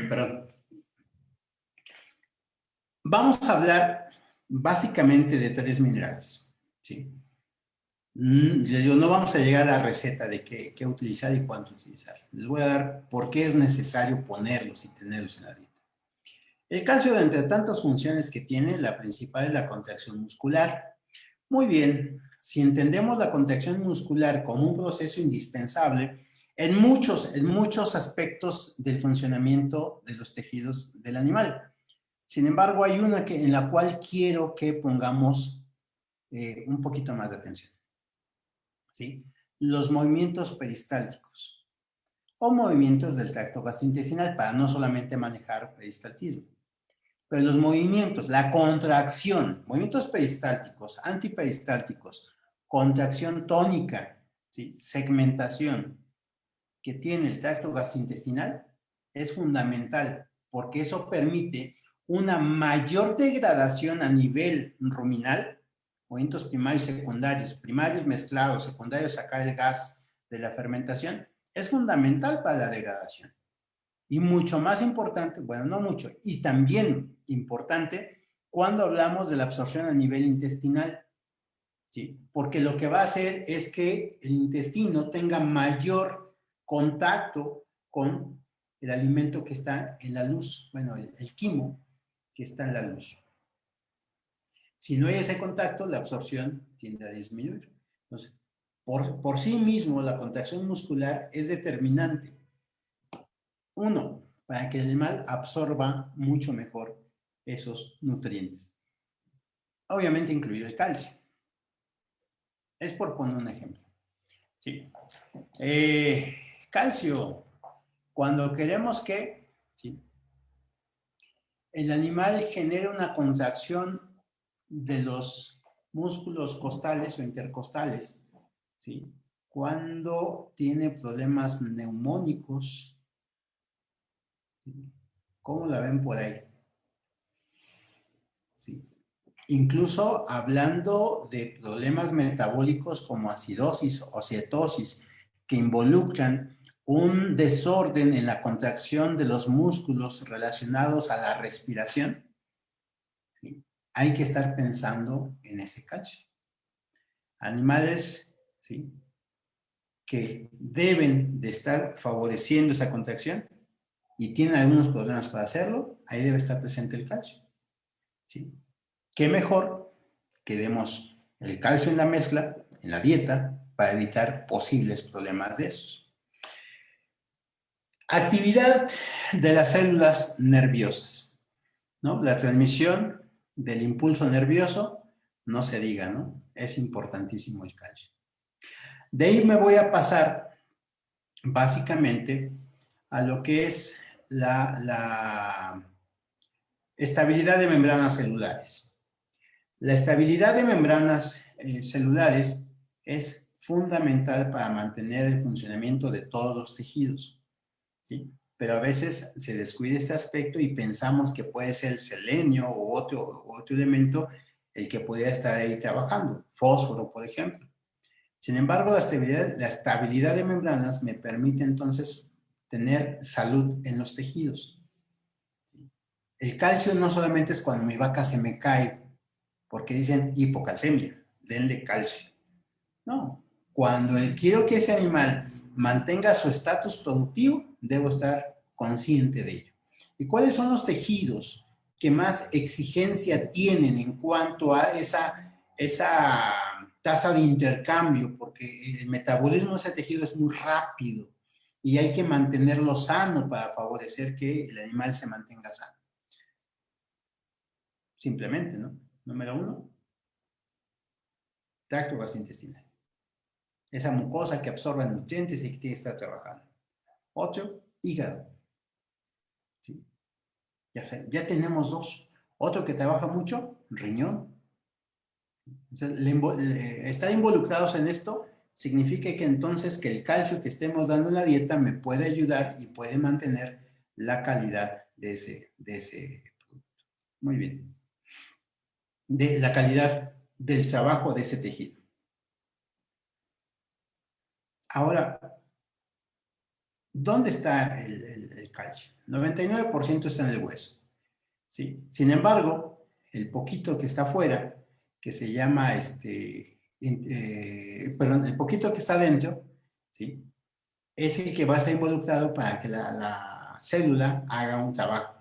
Perdón. Vamos a hablar básicamente de tres minerales, ¿sí? Les digo, no vamos a llegar a la receta de qué utilizar y cuánto utilizar. Les voy a dar por qué es necesario ponerlos y tenerlos en la dieta. El calcio, de entre tantas funciones que tiene, la principal es la contracción muscular. Muy bien, si entendemos la contracción muscular como un proceso indispensable en muchos aspectos del funcionamiento de los tejidos del animal. Sin embargo, hay una en la cual quiero que pongamos un poquito más de atención. ¿Sí? Los movimientos peristálticos o movimientos del tracto gastrointestinal, para no solamente manejar peristaltismo. Pero los movimientos, la contracción, movimientos peristálticos, antiperistálticos, contracción tónica, ¿sí?, segmentación que tiene el tracto gastrointestinal es fundamental porque eso permite una mayor degradación a nivel ruminal, movimientos primarios y secundarios, primarios mezclados, secundarios sacar el gas de la fermentación, es fundamental para la degradación. Y mucho más importante, bueno, no mucho, y también importante cuando hablamos de la absorción a nivel intestinal, ¿sí? Porque lo que va a hacer es que el intestino tenga mayor contacto con el alimento que está en la luz, bueno, el quimo que está en la luz. Si no hay ese contacto, la absorción tiende a disminuir. Entonces, por sí mismo, la contracción muscular es determinante. Uno, para que el animal absorba mucho mejor esos nutrientes. Obviamente incluido el calcio. Es por poner un ejemplo. Sí. Calcio. Cuando queremos que, ¿sí?, el animal genere una contracción de los músculos costales o intercostales, ¿sí?, cuando tiene problemas neumónicos. ¿Cómo la ven por ahí? Sí. Incluso hablando de problemas metabólicos como acidosis o cetosis, que involucran un desorden en la contracción de los músculos relacionados a la respiración, ¿sí?, hay que estar pensando en ese calcio. Animales, ¿sí?, que deben de estar favoreciendo esa contracción y tienen algunos problemas para hacerlo, ahí debe estar presente el calcio, ¿sí? ¿Qué mejor que demos el calcio en la mezcla, en la dieta, para evitar posibles problemas de esos? Actividad de las células nerviosas, ¿no? La transmisión del impulso nervioso, no se diga, ¿no? Es importantísimo el calcio. De ahí me voy a pasar básicamente a lo que es la estabilidad de membranas celulares. La estabilidad de membranas celulares es fundamental para mantener el funcionamiento de todos los tejidos, ¿sí? Pero a veces se descuida este aspecto y pensamos que puede ser el selenio u otro elemento el que pudiera estar ahí trabajando, fósforo, por ejemplo. Sin embargo, la estabilidad de membranas me permite entonces tener salud en los tejidos. El calcio no solamente es cuando mi vaca se me cae, porque dicen hipocalcemia, denle calcio. No, cuando quiero que ese animal mantenga su estatus productivo, debo estar consciente de ello. ¿Y cuáles son los tejidos que más exigencia tienen en cuanto a esa tasa de intercambio? Porque el metabolismo de ese tejido es muy rápido y hay que mantenerlo sano para favorecer que el animal se mantenga sano. Simplemente, ¿no? Número 1, tracto gastrointestinal. Esa mucosa que absorbe nutrientes y que tiene que estar trabajando. Otro, hígado. ¿Sí? Ya tenemos dos. Otro que trabaja mucho, riñón. Entonces, estar involucrados en esto significa que entonces que el calcio que estemos dando en la dieta me puede ayudar y puede mantener la calidad de ese producto. Muy bien. De la calidad del trabajo de ese tejido. Ahora, ¿dónde está el calcio? 99% está en el hueso, ¿sí? Sin embargo, el poquito que está afuera, que se llama, perdón, el poquito que está dentro, ¿sí?, es el que va a estar involucrado para que la célula haga un trabajo,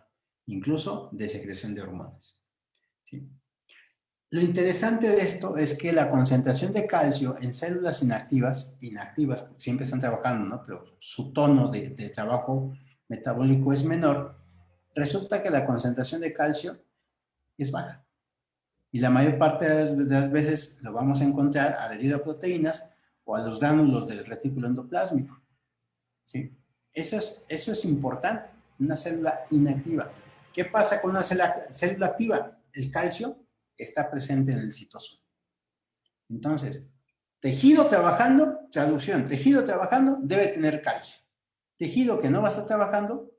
incluso de secreción de hormonas, ¿sí? Lo interesante de esto es que la concentración de calcio en células inactivas, siempre están trabajando, ¿no?, pero su tono de trabajo metabólico es menor, resulta que la concentración de calcio es baja. Y la mayor parte de las veces lo vamos a encontrar adherido a proteínas o a los gránulos del retículo endoplásmico, ¿sí? Eso es importante, una célula inactiva. ¿Qué pasa con una célula activa? El calcio está presente en el citosol. Entonces, tejido trabajando, traducción, tejido trabajando debe tener calcio. Tejido que no va a estar trabajando,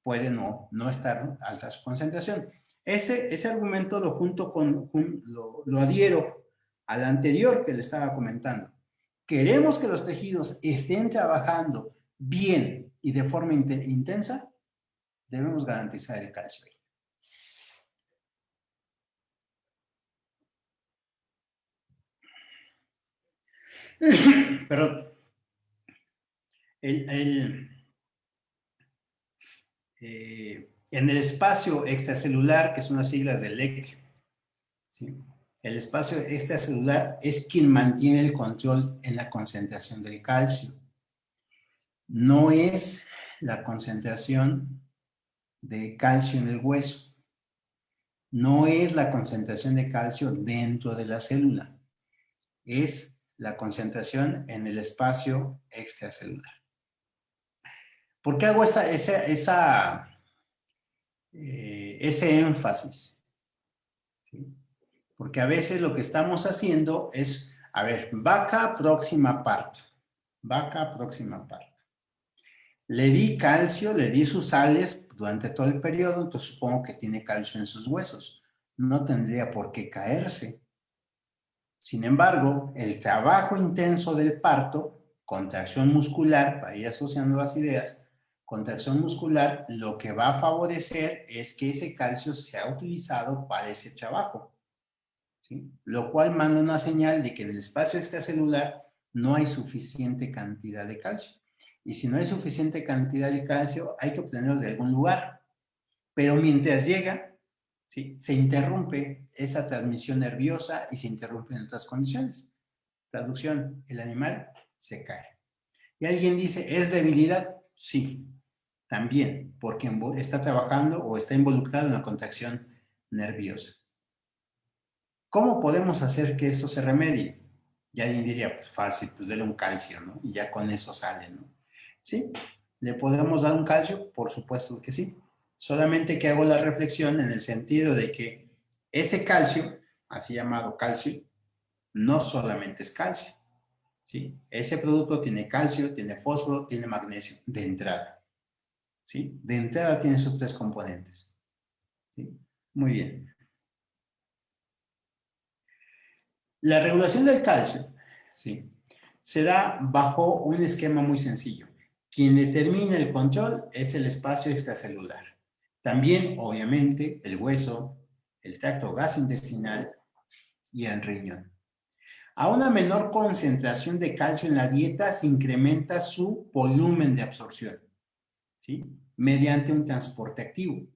puede no estar alta su concentración. Ese argumento lo adhiero al anterior que le estaba comentando. Queremos que los tejidos estén trabajando bien y de forma intensa, debemos garantizar el calcio. Pero en el espacio extracelular, que son las siglas del EC, ¿sí? El espacio extracelular es quien mantiene el control en la concentración del calcio. No es la concentración de calcio en el hueso. No es la concentración de calcio dentro de la célula. Es la concentración en el espacio extracelular. ¿Por qué hago ese énfasis? ¿Sí? Porque a veces lo que estamos haciendo es, a ver, vaca próxima parto. Vaca próxima parto. Le di calcio, le di sus sales durante todo el periodo, entonces supongo que tiene calcio en sus huesos. No tendría por qué caerse. Sin embargo, el trabajo intenso del parto, contracción muscular, para ir asociando las ideas, contracción muscular, lo que va a favorecer es que ese calcio sea utilizado para ese trabajo, ¿sí? Lo cual manda una señal de que en el espacio extracelular no hay suficiente cantidad de calcio. Y si no hay suficiente cantidad de calcio, hay que obtenerlo de algún lugar. Pero mientras llega, ¿sí?, se interrumpe esa transmisión nerviosa y se interrumpe en otras condiciones. Traducción, el animal se cae. Y alguien dice, ¿es debilidad? Sí, también, porque está trabajando o está involucrado en la contracción nerviosa. ¿Cómo podemos hacer que esto se remedie? Y alguien diría, pues fácil, pues dele un calcio, ¿no? Y ya con eso sale, ¿no? ¿Sí? ¿Le podemos dar un calcio? Por supuesto que sí. Solamente que hago la reflexión en el sentido de que ese calcio, así llamado calcio, no solamente es calcio, ¿sí? Ese producto tiene calcio, tiene fósforo, tiene magnesio, de entrada, ¿sí? De entrada tiene esos tres componentes, ¿sí? Muy bien. La regulación del calcio, ¿sí?, se da bajo un esquema muy sencillo. Quien determina el control es el espacio extracelular. También, obviamente, el hueso, el tracto gastrointestinal y el riñón. A una menor concentración de calcio en la dieta se incrementa su volumen de absorción, ¿sí?, mediante un transporte activo.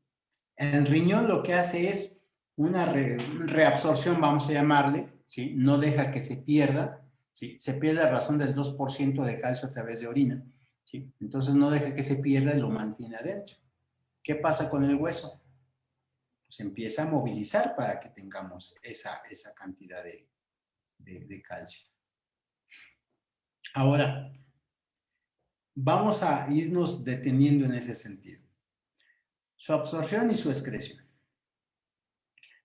El riñón lo que hace es una reabsorción, vamos a llamarle, ¿sí? No deja que se pierda, ¿sí? Se pierde a razón del 2% de calcio a través de orina, ¿sí? Entonces no deja que se pierda y lo mantiene adentro. ¿Qué pasa con el hueso? Pues empieza a movilizar para que tengamos esa cantidad de calcio. Ahora, vamos a irnos deteniendo en ese sentido. Su absorción y su excreción.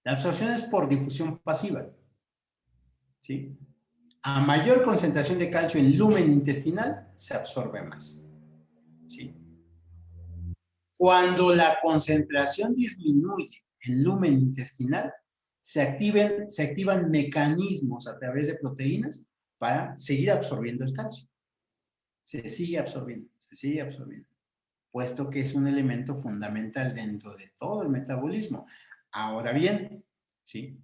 La absorción es por difusión pasiva, ¿sí? A mayor concentración de calcio en lumen intestinal, se absorbe más, ¿sí? Cuando la concentración disminuye en lumen intestinal, se activan mecanismos a través de proteínas para seguir absorbiendo el calcio. Se sigue absorbiendo, puesto que es un elemento fundamental dentro de todo el metabolismo. Ahora bien, ¿sí?,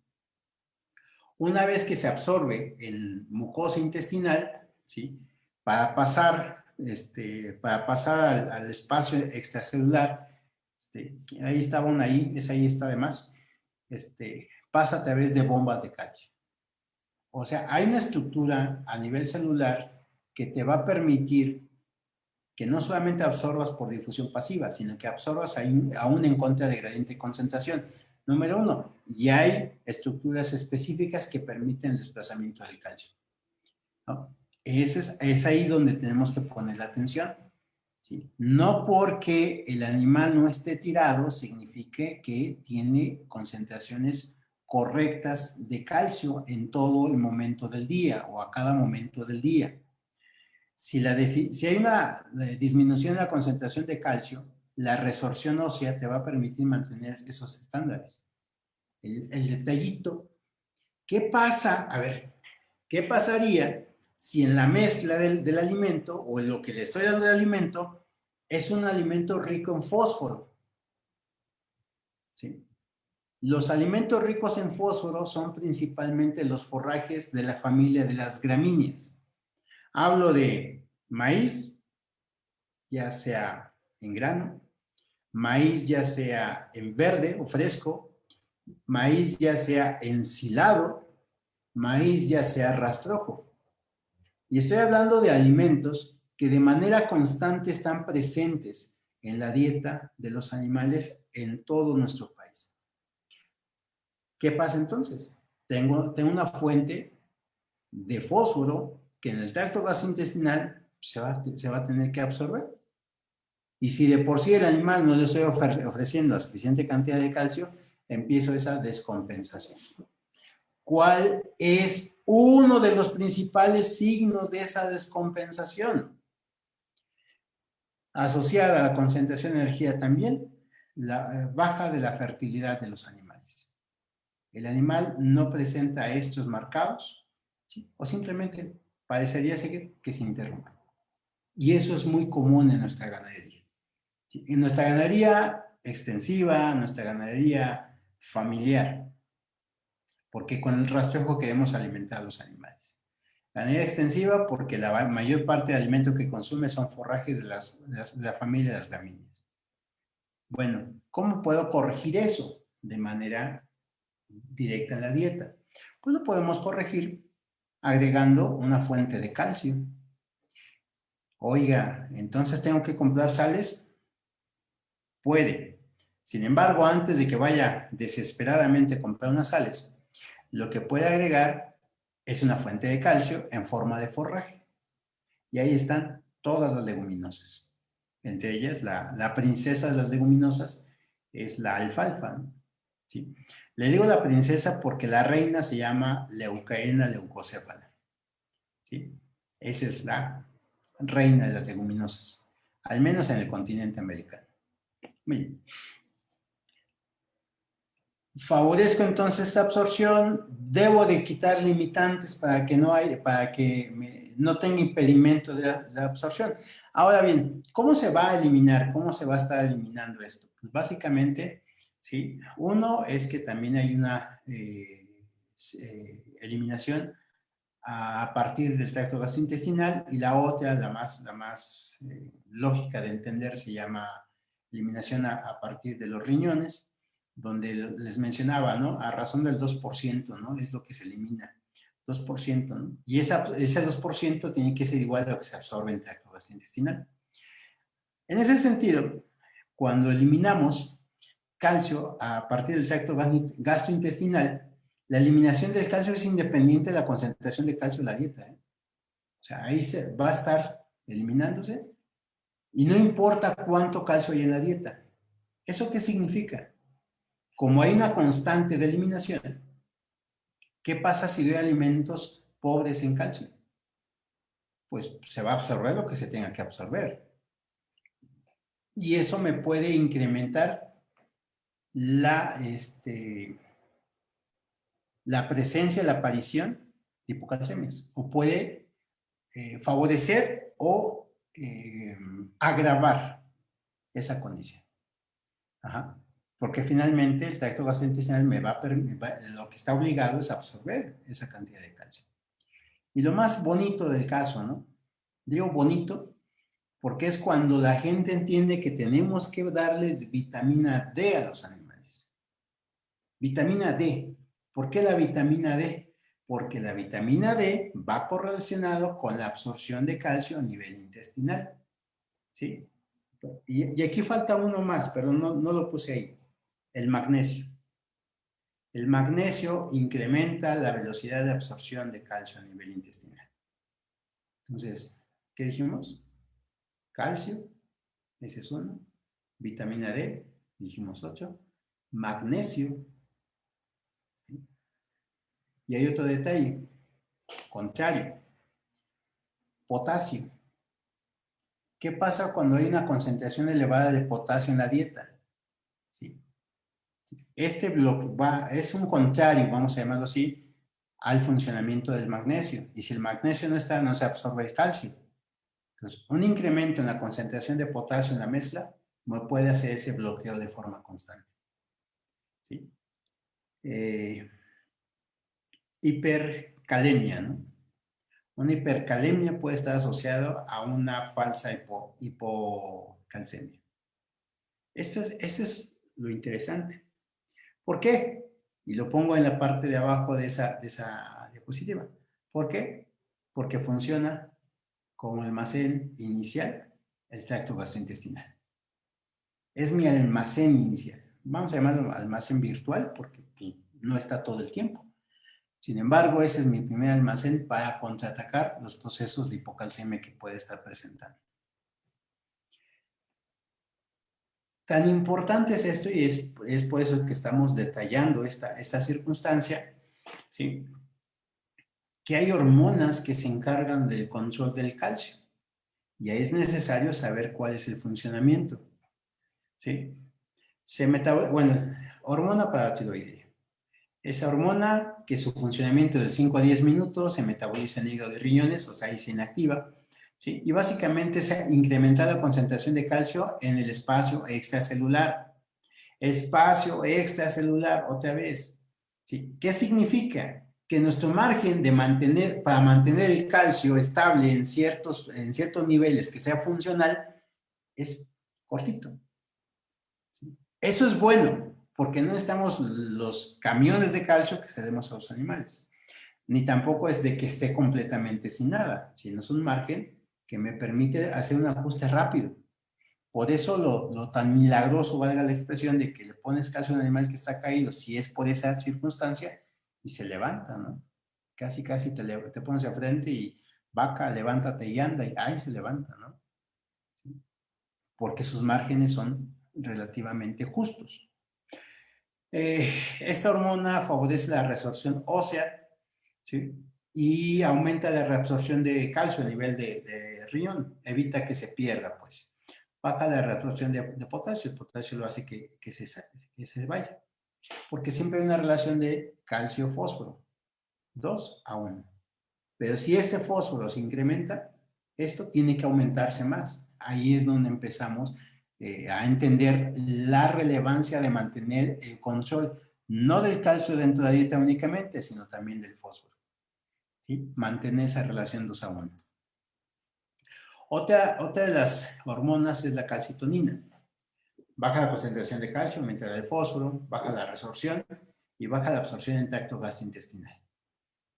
una vez que se absorbe en mucosa intestinal, ¿sí?, para pasar al espacio extracelular, ahí estaba una I, esa I está de más, pasa a través de bombas de calcio. O sea, hay una estructura a nivel celular que te va a permitir que no solamente absorbas por difusión pasiva, sino que absorbas aún en contra de gradiente de concentración. Número 1, y hay estructuras específicas que permiten el desplazamiento del calcio, ¿no? Es ahí donde tenemos que poner la atención, ¿sí? No porque el animal no esté tirado signifique que tiene concentraciones correctas de calcio en todo el momento del día o a cada momento del día. Si hay una disminución de la concentración de calcio, la resorción ósea te va a permitir mantener esos estándares. El detallito. ¿Qué pasa? A ver, ¿qué pasaría si en la mezcla del alimento o en lo que le estoy dando de alimento es un alimento rico en fósforo? ¿Sí? Los alimentos ricos en fósforo son principalmente los forrajes de la familia de las gramíneas. Hablo de maíz, ya sea en grano, maíz ya sea en verde o fresco, maíz ya sea ensilado, maíz ya sea rastrojo. Y estoy hablando de alimentos que de manera constante están presentes en la dieta de los animales en todo nuestro país. ¿Qué pasa entonces? Tengo una fuente de fósforo que en el tracto gastrointestinal se va a tener que absorber. Y si de por sí el animal no le estoy ofreciendo la suficiente cantidad de calcio, empiezo esa descompensación. ¿Cuál es uno de los principales signos de esa descompensación? Asociada a la concentración de energía también, la baja de la fertilidad de los animales. El animal no presenta estos marcados, ¿sí? O simplemente parecería ser que se interrumpe. Y eso es muy común en nuestra ganadería. ¿Sí? En nuestra ganadería extensiva, nuestra ganadería familiar, porque con el rastrejo queremos alimentar a los animales. Ganadería extensiva porque la mayor parte del alimento que consume son forrajes de la familia de las gramíneas. Bueno, ¿cómo puedo corregir eso de manera directa en la dieta? Pues lo podemos corregir agregando una fuente de calcio. Oiga, entonces tengo que comprar sales. Puede. Sin embargo, antes de que vaya desesperadamente a comprar unas sales, lo que puede agregar es una fuente de calcio en forma de forraje. Y ahí están todas las leguminosas. Entre ellas, la princesa de las leguminosas es la alfalfa, ¿no? ¿Sí? Le digo la princesa porque la reina se llama Leucaena leucocéfala. ¿Sí? Esa es la reina de las leguminosas, al menos en el continente americano. Bien. Favorezco entonces esta absorción, debo de quitar limitantes para que no tenga impedimento de la absorción. Ahora bien, ¿cómo se va a eliminar? ¿Cómo se va a estar eliminando esto? Pues básicamente, ¿sí? Uno es que también hay una eliminación a partir del tracto gastrointestinal y la otra, la más lógica de entender, se llama eliminación a partir de los riñones, donde les mencionaba, ¿no? A razón del 2%, ¿no? Es lo que se elimina, 2%, ¿no? Y ese 2% tiene que ser igual a lo que se absorbe en el tracto gastrointestinal. En ese sentido, cuando eliminamos calcio a partir del tracto gastrointestinal, la eliminación del calcio es independiente de la concentración de calcio en la dieta, ¿eh? O sea, ahí se va a estar eliminándose y no importa cuánto calcio hay en la dieta. ¿Eso qué significa? Como hay una constante de eliminación, ¿qué pasa si doy alimentos pobres en calcio? Pues se va a absorber lo que se tenga que absorber. Y eso me puede incrementar la presencia, la aparición de hipocalcemias. O puede favorecer o agravar esa condición. Ajá. Porque finalmente el tracto gastrointestinal lo que está obligado es absorber esa cantidad de calcio. Y lo más bonito del caso, ¿no? Digo bonito porque es cuando la gente entiende que tenemos que darles vitamina D a los animales. Vitamina D. ¿Por qué la vitamina D? Porque la vitamina D va correlacionado con la absorción de calcio a nivel intestinal. ¿Sí? Y aquí falta uno más, pero no lo puse ahí. El magnesio. El magnesio incrementa la velocidad de absorción de calcio a nivel intestinal. Entonces, ¿qué dijimos? Calcio, ese es uno. Vitamina D, dijimos 8. Magnesio. Y hay otro detalle, contrario. Potasio. ¿Qué pasa cuando hay una concentración elevada de potasio en la dieta? ¿Sí? Este bloque es un contrario, vamos a llamarlo así, al funcionamiento del magnesio. Y si el magnesio no está, no se absorbe el calcio. Entonces, un incremento en la concentración de potasio en la mezcla no puede hacer ese bloqueo de forma constante. ¿Sí? Hipercalemia, ¿no? Una hipercalemia puede estar asociada a una falsa hipocalcemia. Esto es lo interesante. ¿Por qué? Y lo pongo en la parte de abajo de esa diapositiva. ¿Por qué? Porque funciona como almacén inicial el tracto gastrointestinal. Es mi almacén inicial. Vamos a llamarlo almacén virtual porque pues, no está todo el tiempo. Sin embargo, ese es mi primer almacén para contraatacar los procesos de hipocalcemia que puede estar presentando. Tan importante es esto y es por eso que estamos detallando esta circunstancia, ¿sí? Que hay hormonas que se encargan del control del calcio y ahí es necesario saber cuál es el funcionamiento, ¿sí? Bueno, hormona paratiroidea. Esa hormona que su funcionamiento de 5 a 10 minutos se metaboliza en hígado y riñones, o sea, ahí se inactiva, ¿sí? Y básicamente se incrementa la concentración de calcio en el espacio extracelular. Espacio extracelular, otra vez, ¿sí? ¿Qué significa? Que nuestro margen para mantener el calcio estable en ciertos niveles que sea funcional es cortito. ¿Sí? Eso es bueno, porque no estamos los camiones de calcio que cedemos a los animales. Ni tampoco es de que esté completamente sin nada, sino es un margen que me permite hacer un ajuste rápido. Por eso lo tan milagroso, valga la expresión, de que le pones calcio a un animal que está caído, si es por esa circunstancia, y se levanta, ¿no? Casi te pones de frente y vaca, levántate y anda, y ahí se levanta, ¿no? ¿Sí? Porque sus márgenes son relativamente justos. Esta hormona favorece la resorción ósea, ¿sí? Y aumenta la reabsorción de calcio a nivel de riñón, evita que se pierda, pues. Baja la reabsorción de potasio, el potasio lo hace que se vaya, porque siempre hay una relación de calcio-fósforo, 2 a 1. Pero si este fósforo se incrementa, esto tiene que aumentarse más. Ahí es donde empezamos a entender la relevancia de mantener el control, no del calcio dentro de la dieta únicamente, sino también del fósforo. ¿Sí? Mantener esa relación 2 a 1. Otra de las hormonas es la calcitonina. Baja la concentración de calcio, aumenta la de fósforo, baja la resorción y baja la absorción en tracto gastrointestinal.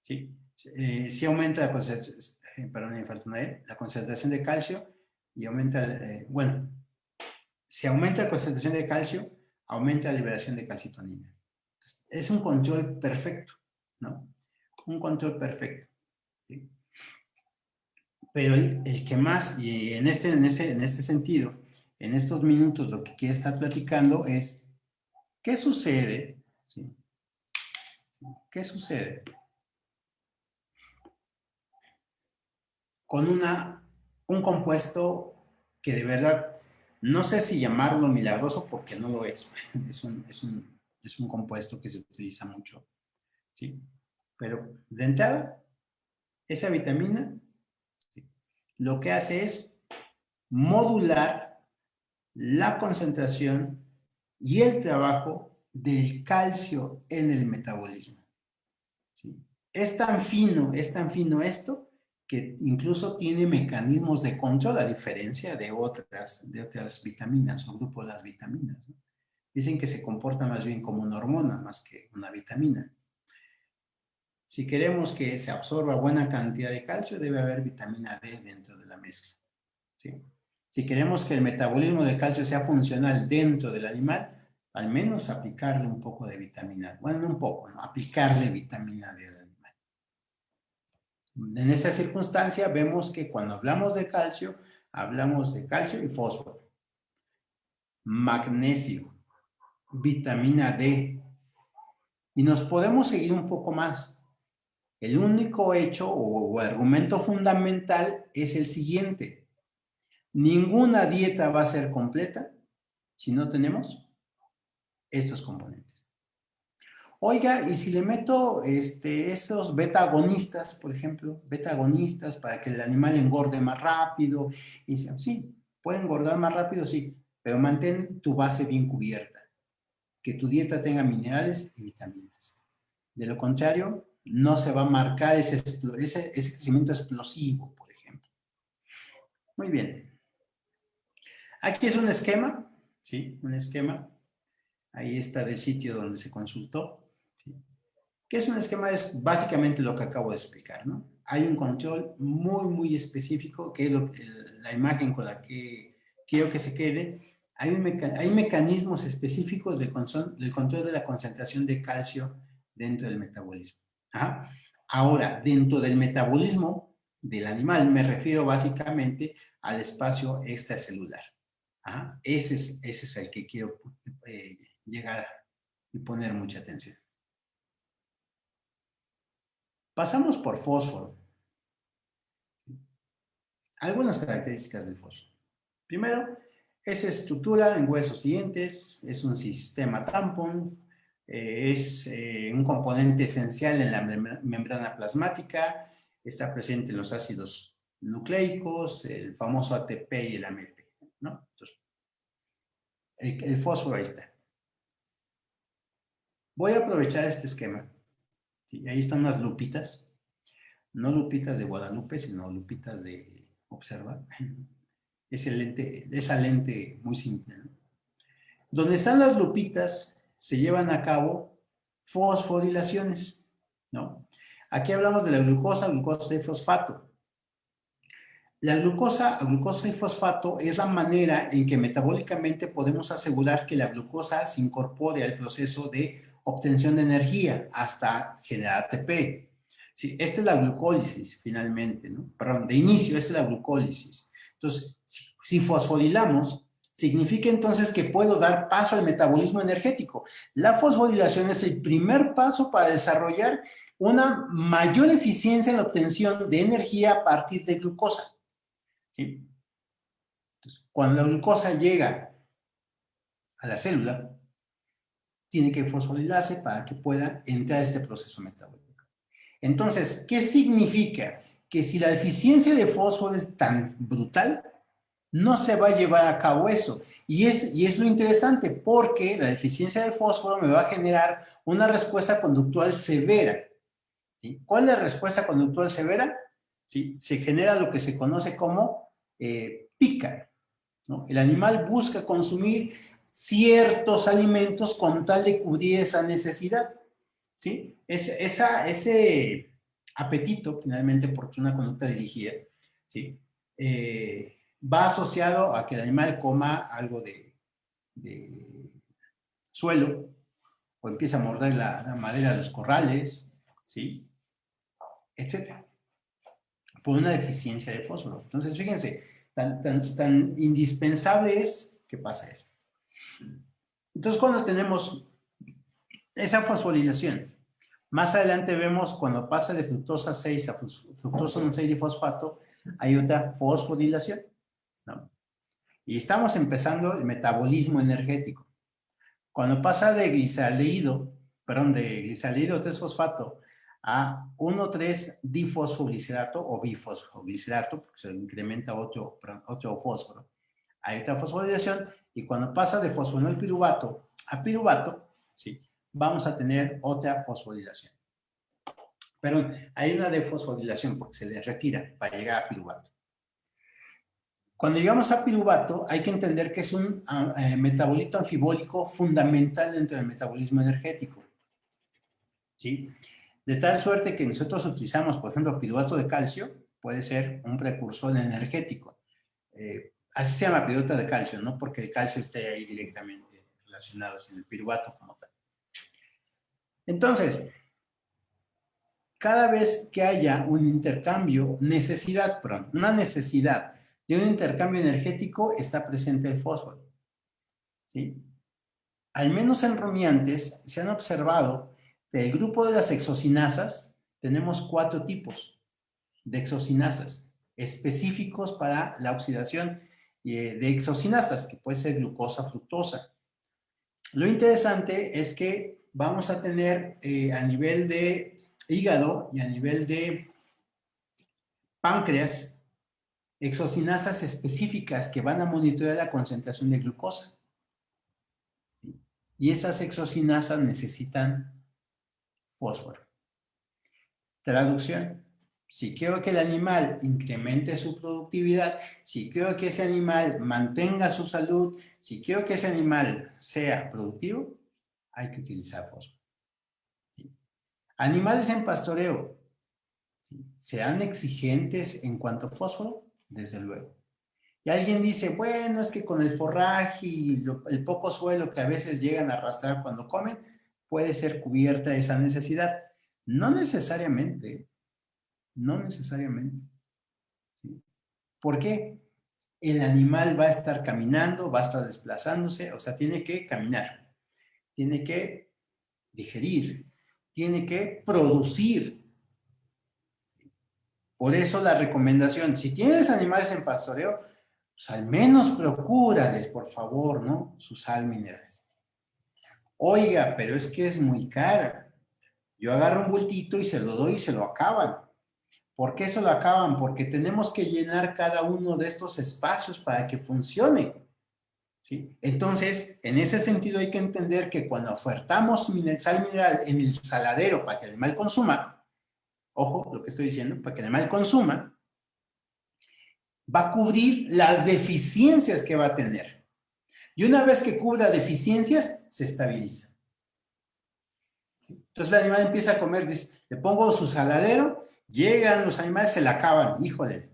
¿Sí? Sí aumenta la concentración de calcio y aumenta, si aumenta la concentración de calcio, aumenta la liberación de calcitonina. Entonces, es un control perfecto, ¿no? Un control perfecto. ¿Sí? Pero el que más, y en este sentido, en estos minutos lo que quiero estar platicando es, ¿qué sucede? ¿Sí? ¿Qué sucede con un compuesto que de verdad, no sé si llamarlo milagroso porque no lo es, es un compuesto que se utiliza mucho, ¿sí? Pero de entrada, esa vitamina, ¿sí? Lo que hace es modular la concentración y el trabajo del calcio en el metabolismo, ¿sí? Es tan fino esto que incluso tiene mecanismos de control a diferencia de otras vitaminas o grupos de las vitaminas, ¿no? Dicen que se comporta más bien como una hormona más que una vitamina. Si queremos que se absorba buena cantidad de calcio, debe haber vitamina D dentro de la mezcla, ¿sí? Si queremos que el metabolismo del calcio sea funcional dentro del animal, al menos aplicarle un poco de vitamina, bueno, no un poco, ¿no? Aplicarle vitamina D al animal. En esta circunstancia vemos que cuando hablamos de calcio y fósforo, magnesio, vitamina D, y nos podemos seguir un poco más. El único hecho o argumento fundamental es el siguiente. Ninguna dieta va a ser completa si no tenemos estos componentes. Oiga, y si le meto esos beta-agonistas, por ejemplo, beta-agonistas para que el animal engorde más rápido, y sí, puede engordar más rápido, sí, pero mantén tu base bien cubierta, que tu dieta tenga minerales y vitaminas. De lo contrario, no se va a marcar ese crecimiento explosivo, por ejemplo. Muy bien. Aquí es un esquema, ¿sí? Un esquema. Ahí está del sitio donde se consultó, ¿sí? ¿Qué es un esquema? Es básicamente lo que acabo de explicar, ¿no? Hay un control muy, muy específico, que es la imagen con la que quiero que se quede. Hay mecanismos específicos del control de la concentración de calcio dentro del metabolismo. ¿Ah? Ahora, dentro del metabolismo del animal, me refiero básicamente al espacio extracelular. ¿Ah? Ese es el que quiero llegar y poner mucha atención. Pasamos por fósforo. Algunas características del fósforo. Primero, es estructura en huesos y dientes, es un sistema tampón, es un componente esencial en la membrana plasmática, está presente en los ácidos nucleicos, el famoso ATP y el AMP, ¿no? Entonces, el fósforo ahí está. Voy a aprovechar este esquema. ¿Sí? Ahí están unas lupitas, no lupitas de Guadalupe, sino lupitas de observar. Esa lente muy simple, ¿no? Donde están las lupitas se llevan a cabo fosforilaciones, ¿no? Aquí hablamos de la glucosa y fosfato. La glucosa y fosfato es la manera en que metabólicamente podemos asegurar que la glucosa se incorpore al proceso de obtención de energía hasta generar ATP. Sí, esta es la glucólisis finalmente, ¿no? Perdón, de inicio, esta es la glucólisis. Entonces, si fosforilamos, significa entonces que puedo dar paso al metabolismo energético. La fosforilación es el primer paso para desarrollar una mayor eficiencia en la obtención de energía a partir de glucosa. ¿Sí? Entonces, cuando la glucosa llega a la célula, tiene que fosforilarse para que pueda entrar a este proceso metabólico. Entonces, ¿qué significa? Que si la deficiencia de fósforo es tan brutal, no se va a llevar a cabo eso. Y es lo interesante, porque la deficiencia de fósforo me va a generar una respuesta conductual severa. ¿Sí? ¿Cuál es la respuesta conductual severa? ¿Sí? Se genera lo que se conoce como pica, ¿no? El animal busca consumir ciertos alimentos con tal de cubrir esa necesidad, ¿sí? Ese apetito, finalmente, porque es una conducta dirigida, ¿sí? Va asociado a que el animal coma algo de suelo o empieza a morder la madera de los corrales, ¿sí? Etcétera, por una deficiencia de fósforo. Entonces, fíjense, tan indispensable es que pasa eso. Entonces, cuando tenemos esa fosforilación, más adelante vemos cuando pasa de fructosa 6 a fructosa 1,6-difosfato, hay otra fosforilación, ¿no? Y estamos empezando el metabolismo energético. Cuando pasa de glisaldehído 3-fosfato a 1,3-difosfoglicerato o bifosfoglicerato, porque se incrementa otro fósforo, hay otra fosforilación, y cuando pasa de fosfonol piruvato a piruvato, ¿sí?, vamos a tener otra fosforilación. Pero hay una defosforilación porque se le retira para llegar a piruvato. Cuando llegamos a piruvato, hay que entender que es un metabolito anfibólico fundamental dentro del metabolismo energético, ¿sí? De tal suerte que nosotros utilizamos, por ejemplo, piruvato de calcio, puede ser un precursor energético. Así se llama piruvato de calcio, no porque el calcio esté ahí directamente relacionado, sino el piruvato como tal. Entonces, cada vez que haya un intercambio, una necesidad de un intercambio energético, está presente el fósforo, ¿sí? Al menos en rumiantes se han observado del grupo de las exocinasas, tenemos 4 tipos de exocinasas específicos para la oxidación de exocinasas, que puede ser glucosa, fructosa. Lo interesante es que vamos a tener a nivel de hígado y a nivel de páncreas exocinasas específicas que van a monitorear la concentración de glucosa. Y esas exocinasas necesitan fósforo. Traducción: si quiero que el animal incremente su productividad, si quiero que ese animal mantenga su salud, si quiero que ese animal sea productivo, hay que utilizar fósforo. ¿Sí? Animales en pastoreo, ¿sí?, ¿serán exigentes en cuanto a fósforo? Desde luego. Y alguien dice, bueno, es que con el forraje y el poco suelo que a veces llegan a arrastrar cuando comen, puede ser cubierta esa necesidad. No necesariamente, no necesariamente. ¿Sí? ¿Por qué? El animal va a estar caminando, va a estar desplazándose, o sea, tiene que caminar, tiene que digerir, tiene que producir. Por eso la recomendación, si tienes animales en pastoreo, pues al menos procúrales, por favor, ¿no?, su sal mineral. Oiga, pero es que es muy cara. Yo agarro un bultito y se lo doy y se lo acaban. ¿Por qué se lo acaban? Porque tenemos que llenar cada uno de estos espacios para que funcione. ¿Sí? Entonces, en ese sentido hay que entender que cuando ofertamos sal mineral en el saladero para que el animal consuma, ojo lo que estoy diciendo, para que el animal consuma, va a cubrir las deficiencias que va a tener. Y una vez que cubra deficiencias, se estabiliza. Entonces el animal empieza a comer, dice, le pongo su saladero, llegan los animales, se la acaban, híjole.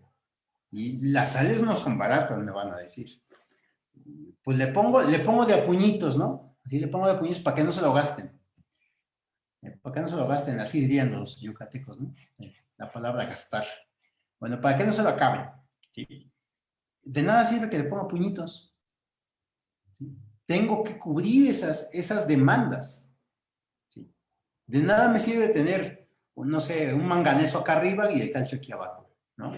Y las sales no son baratas, me van a decir. Pues le pongo de a puñitos, ¿no? Así le pongo de a puñitos para que no se lo gasten. Para que no se lo gasten, así dirían los yucatecos, ¿no? La palabra gastar. Bueno, para que no se lo acaben. ¿Sí? De nada sirve que le ponga puñitos. ¿Sí? Tengo que cubrir esas demandas. ¿Sí? De nada me sirve tener, no sé, un manganeso acá arriba y el calcio aquí abajo, ¿no?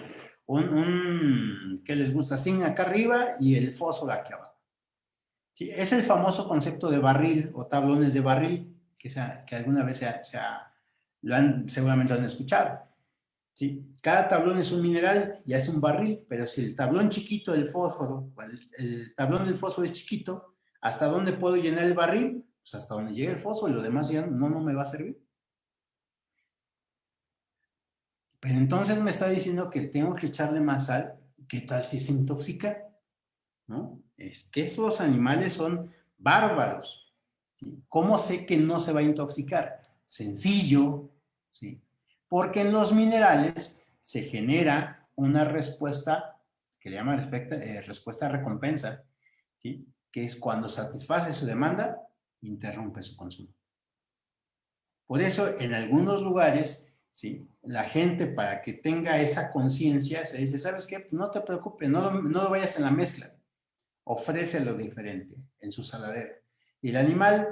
¿Qué les gusta? Zinc acá arriba y el fósforo aquí abajo. ¿Sí? Es el famoso concepto de barril o tablones de barril, que alguna vez seguramente lo han escuchado. ¿Sí? Cada tablón es un mineral y hace un barril, pero si el tablón chiquito del fósforo, el tablón del fósforo es chiquito, ¿hasta dónde puedo llenar el barril? Pues hasta donde llegue el fósforo y lo demás ya no me va a servir. Pero entonces me está diciendo que tengo que echarle más sal. ¿Qué tal si se intoxica? ¿No? Es que estos animales son bárbaros. ¿Sí? ¿Cómo sé que no se va a intoxicar? Sencillo, ¿sí? Porque en los minerales se genera una respuesta que le llaman respuesta recompensa, ¿sí?, que es cuando satisface su demanda, interrumpe su consumo. Por eso, en algunos lugares, ¿sí?, la gente, para que tenga esa conciencia, se dice, ¿sabes qué? No te preocupes, no lo vayas en la mezcla. Ofrécelo diferente en su saladero. Y el animal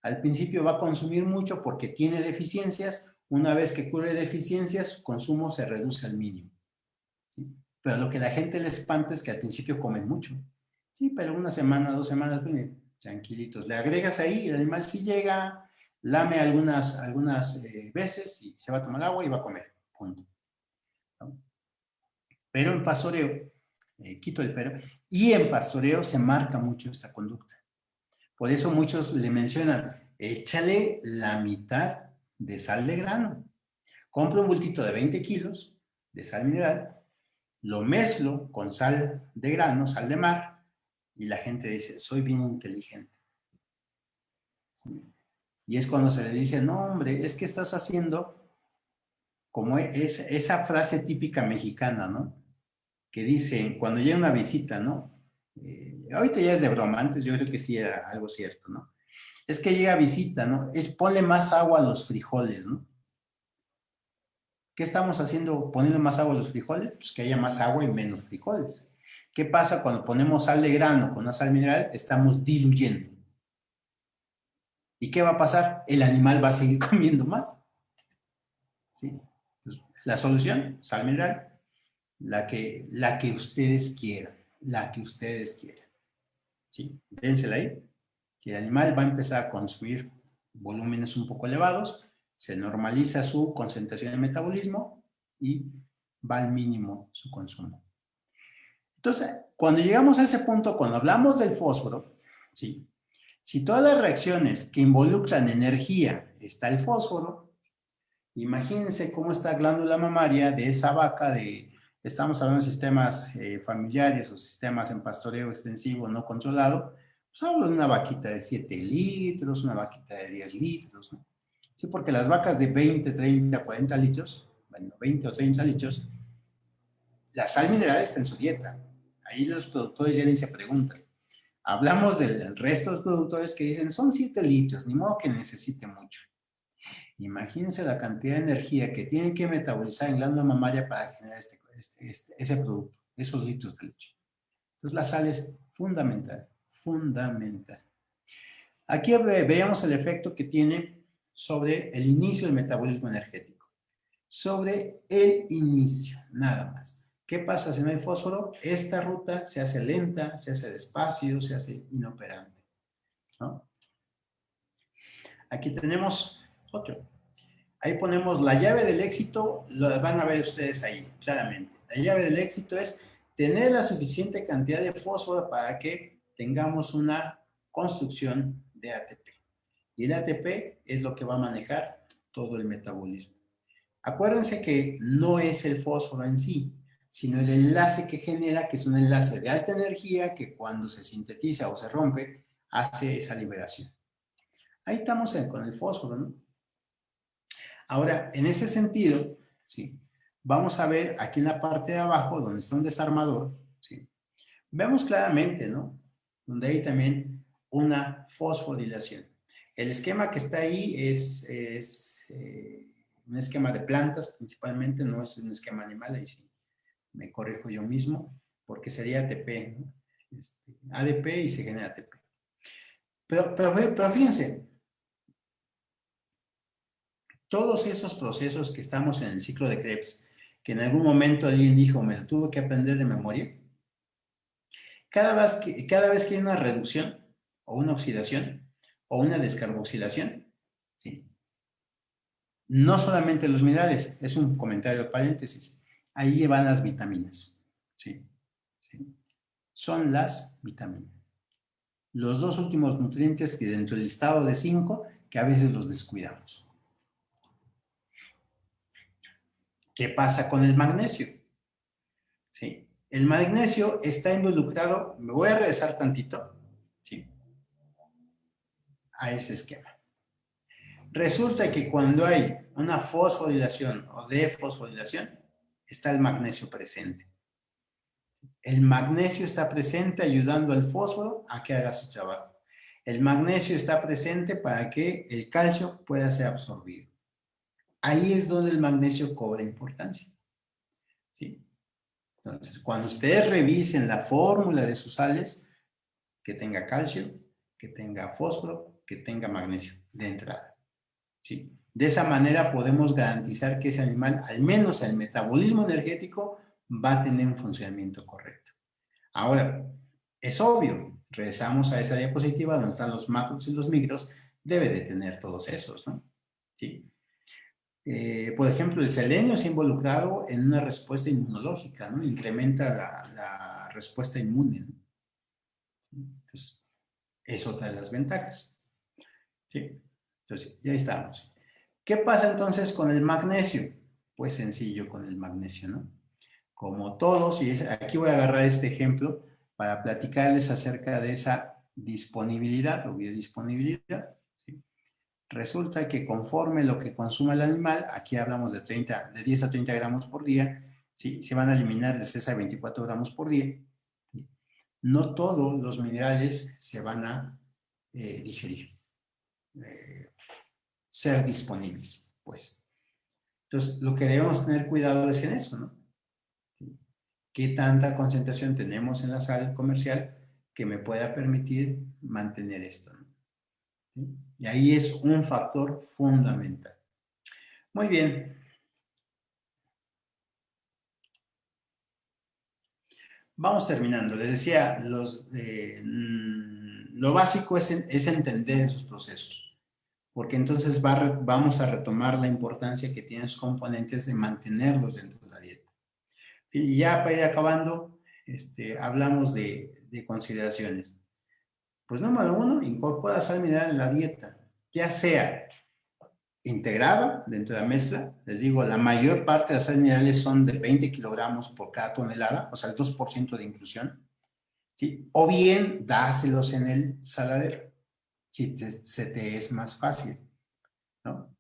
al principio va a consumir mucho porque tiene deficiencias. Una vez que cubre deficiencias, su consumo se reduce al mínimo. ¿Sí? Pero lo que la gente le espanta es que al principio comen mucho. Sí, pero una semana, 2 semanas, miren, tranquilitos. Le agregas ahí y el animal sí llega, lame algunas veces y se va a tomar agua y va a comer. Punto. ¿No? Pero en pastoreo, quito el pero, y en pastoreo se marca mucho esta conducta. Por eso muchos le mencionan, échale la mitad de sal de grano. Compra un bultito de 20 kilos de sal mineral, lo mezclo con sal de grano, sal de mar, y la gente dice, soy bien inteligente. ¿Sí? Y es cuando se le dice, no hombre, es que estás haciendo como esa frase típica mexicana, ¿no? Que dice, cuando llega una visita, ¿no? Ahorita ya es de broma, antes yo creo que sí era algo cierto, ¿no? Es que llega visita, ¿no? Ponle más agua a los frijoles, ¿no? ¿Qué estamos haciendo poniendo más agua a los frijoles? Pues que haya más agua y menos frijoles. ¿Qué pasa cuando ponemos sal de grano con una sal mineral? Estamos diluyendo. ¿Y qué va a pasar? El animal va a seguir comiendo más. ¿Sí? Entonces, la solución, sal mineral, la que ustedes quieran. la que ustedes quieran. ¿Sí? Dénsela ahí. Que el animal va a empezar a consumir volúmenes un poco elevados, se normaliza su concentración de metabolismo y va al mínimo su consumo. Entonces, cuando llegamos a ese punto, cuando hablamos del fósforo, ¿sí? Si todas las reacciones que involucran energía está el fósforo, imagínense cómo está la glándula mamaria de esa vaca estamos hablando de sistemas familiares o sistemas en pastoreo extensivo no controlado, pues hablo de una vaquita de 7 litros, una vaquita de 10 litros, ¿no? Sí, porque las vacas de 20, 30, 40 litros, bueno, 20 o 30 litros, la sal mineral está en su dieta. Ahí los productores ya ni se preguntan. Hablamos del resto de los productores que dicen, son 7 litros, ni modo que necesite mucho. Imagínense la cantidad de energía que tienen que metabolizar en glándula mamaria para generar ese producto, esos litros de leche. Entonces la sal es fundamental, fundamental. Aquí veíamos el efecto que tiene sobre el inicio del metabolismo energético. Sobre el inicio, nada más. ¿Qué pasa si no hay fósforo? Esta ruta se hace lenta, se hace despacio, se hace inoperante, ¿no? Aquí tenemos otro. Ahí ponemos la llave del éxito, lo van a ver ustedes ahí, claramente. La llave del éxito es tener la suficiente cantidad de fósforo para que tengamos una construcción de ATP. Y el ATP es lo que va a manejar todo el metabolismo. Acuérdense que no es el fósforo en sí, sino el enlace que genera, que es un enlace de alta energía que cuando se sintetiza o se rompe, hace esa liberación. Ahí estamos con el fósforo, ¿no? Ahora, en ese sentido, ¿sí? Vamos a ver aquí en la parte de abajo, donde está un desarmador, ¿sí? Vemos claramente, ¿no? Donde hay también una fosforilación. El esquema que está ahí es un esquema de plantas, principalmente, no es un esquema animal, ahí sí me corrijo yo mismo, porque sería ATP, ¿no? ADP y se genera ATP. Pero fíjense, todos esos procesos que estamos en el ciclo de Krebs, que en algún momento alguien dijo, me lo tuve que aprender de memoria, cada vez que hay una reducción, o una oxidación, o una descarboxilación, ¿sí? No solamente los minerales, es un comentario de paréntesis, ahí van las vitaminas, ¿sí? ¿Sí? Son las vitaminas. Los dos últimos nutrientes que dentro del listado de 5, que a veces los descuidamos. ¿Qué pasa con el magnesio? ¿Sí? El magnesio está involucrado, me voy a regresar tantito, ¿sí? A ese esquema. Resulta que cuando hay una fosforilación o defosforilación, está el magnesio presente. El magnesio está presente ayudando al fósforo a que haga su trabajo. El magnesio está presente para que el calcio pueda ser absorbido. Ahí es donde el magnesio cobra importancia, ¿sí? Entonces, cuando ustedes revisen la fórmula de sus sales, que tenga calcio, que tenga fósforo, que tenga magnesio de entrada, ¿sí? De esa manera podemos garantizar que ese animal, al menos el metabolismo energético, va a tener un funcionamiento correcto. Ahora, es obvio, regresamos a esa diapositiva donde están los macros y los micros, debe de tener todos esos, ¿no? ¿Sí? Por ejemplo, el selenio se ha involucrado en una respuesta inmunológica, ¿no? Incrementa la respuesta inmune, ¿no? Entonces, es otra de las ventajas, ¿sí? Entonces, ya estamos. ¿Qué pasa entonces con el magnesio? Pues sencillo con el magnesio, ¿no? Como todos, y aquí voy a agarrar este ejemplo para platicarles acerca de esa disponibilidad o biodisponibilidad, ¿sí? Resulta que conforme lo que consume el animal, aquí hablamos de 10 a 30 gramos por día, ¿sí? Se van a eliminar de 6 a 24 gramos por día. No todos los minerales se van a digerir, ser disponibles, pues. Entonces, lo que debemos tener cuidado es en eso, ¿no? ¿Qué tanta concentración tenemos en la sal comercial que me pueda permitir mantener esto, ¿no? ¿Sí? Y ahí es un factor fundamental. Muy bien. vamos terminando. Les decía, lo básico es entender esos procesos, porque entonces vamos a retomar la importancia que tienen los componentes de mantenerlos dentro de la dieta. Y ya para ir acabando, hablamos de consideraciones. Pues número uno, incorpora sal mineral en la dieta, ya sea integrada dentro de la mezcla. Les digo, la mayor parte de las sales minerales son de 20 kilogramos por cada tonelada, o sea, el 2% de inclusión. ¿Sí? O bien dáselos en el saladero, si se te es más fácil, ¿no?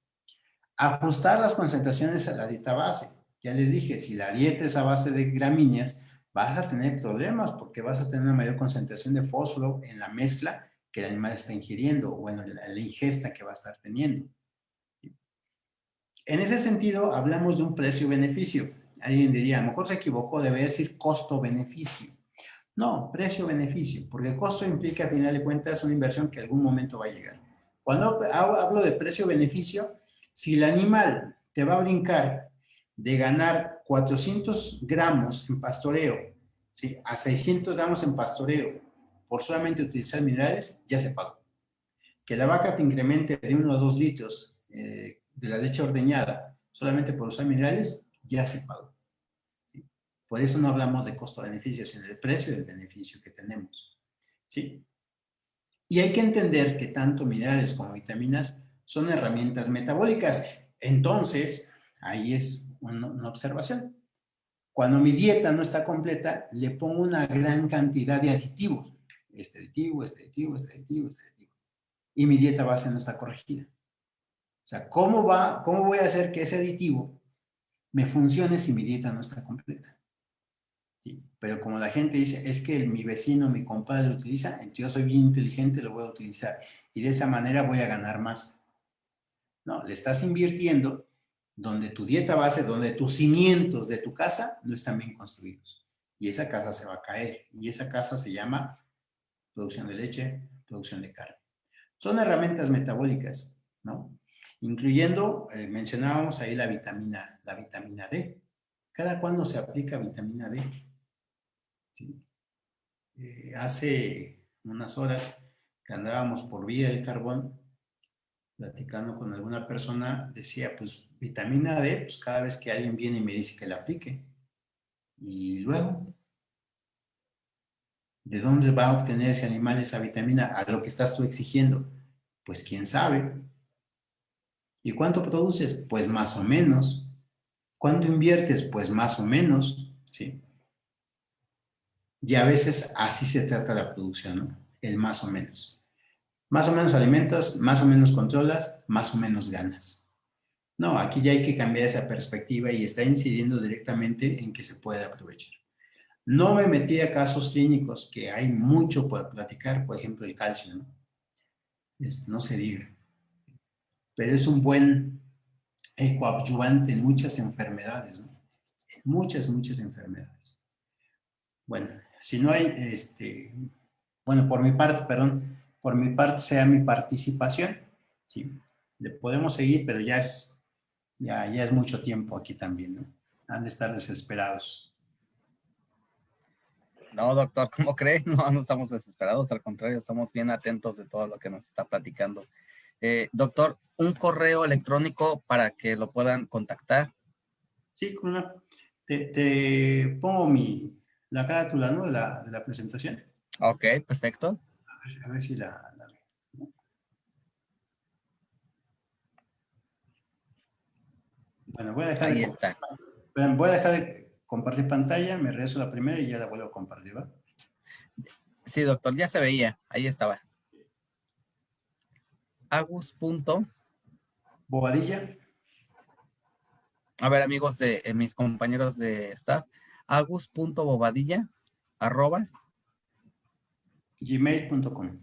Ajustar las concentraciones a la dieta base. Ya les dije, si la dieta es a base de gramíneas, vas a tener problemas porque vas a tener una mayor concentración de fósforo en la mezcla que el animal está ingiriendo o en la ingesta que va a estar teniendo. En ese sentido, hablamos de un precio-beneficio. Alguien diría, a lo mejor se equivocó, debe decir costo-beneficio. No, precio-beneficio, porque el costo implica, a final de cuentas, una inversión que en algún momento va a llegar. Cuando hablo de precio-beneficio, si el animal te va a brincar de ganar 400 gramos en pastoreo, ¿sí?, a 600 gramos en pastoreo, por solamente utilizar minerales, ya se pagó. Que la vaca te incremente de 1 a 2 litros de la leche ordeñada solamente por usar minerales, ya se pagó. ¿Sí? Por eso no hablamos de costo-beneficio, sino del precio del beneficio que tenemos. ¿Sí? Y hay que entender que tanto minerales como vitaminas son herramientas metabólicas. Entonces, ahí es una observación. Cuando mi dieta no está completa, le pongo una gran cantidad de aditivos. Este aditivo, este aditivo, este aditivo, este aditivo. Y mi dieta base no está corregida. O sea, ¿cómo voy a hacer que ese aditivo me funcione si mi dieta no está completa? ¿Sí? Pero como la gente dice, es que mi vecino, mi compadre lo utiliza, entonces yo soy bien inteligente, lo voy a utilizar. Y de esa manera voy a ganar más. No, le estás invirtiendo donde tu dieta base, donde tus cimientos de tu casa no están bien construidos. Y esa casa se va a caer. Y esa casa se llama producción de leche, producción de carne. Son herramientas metabólicas, ¿no? Incluyendo, mencionábamos ahí la vitamina D. ¿Cada cuándo se aplica vitamina D? ¿Sí? Hace unas horas que andábamos por vía del carbón, platicando con alguna persona, decía, pues vitamina D, pues cada vez que alguien viene y me dice que la aplique. Y luego, ¿de dónde va a obtener ese animal esa vitamina a lo que estás tú exigiendo? Pues quién sabe. ¿Y cuánto produces? Pues más o menos. ¿Cuánto inviertes? Pues más o menos, ¿sí? Y a veces así se trata la producción, ¿no? El más o menos. Más o menos alimentos, más o menos controlas, más o menos ganas. No, aquí ya hay que cambiar esa perspectiva y está incidiendo directamente en que se puede aprovechar. No me metí a casos clínicos, que hay mucho por platicar, por ejemplo, el calcio, ¿no? No se diga. Pero es un buen coadyuvante en muchas enfermedades, ¿no? En muchas, muchas enfermedades. Bueno, si no hay, bueno, por mi parte, perdón, por mi parte sea mi participación, ¿sí? Le podemos seguir, pero ya es mucho tiempo aquí también, ¿no? Han de estar desesperados. No, doctor, ¿cómo cree? No, no estamos desesperados, al contrario, estamos bien atentos de todo lo que nos está platicando. Doctor, un correo electrónico para que lo puedan contactar. Sí, como no. Te pongo la carátula, ¿no? De la presentación. Ok, perfecto. A ver si Bueno, Ahí está. voy a dejar de compartir pantalla, me regreso a la primera y ya la vuelvo a compartir, ¿va? Sí, doctor, ya se veía. Ahí estaba. Agus. Bobadilla, A ver, amigos de mis compañeros de staff. Agus.bobadilla gmail.com.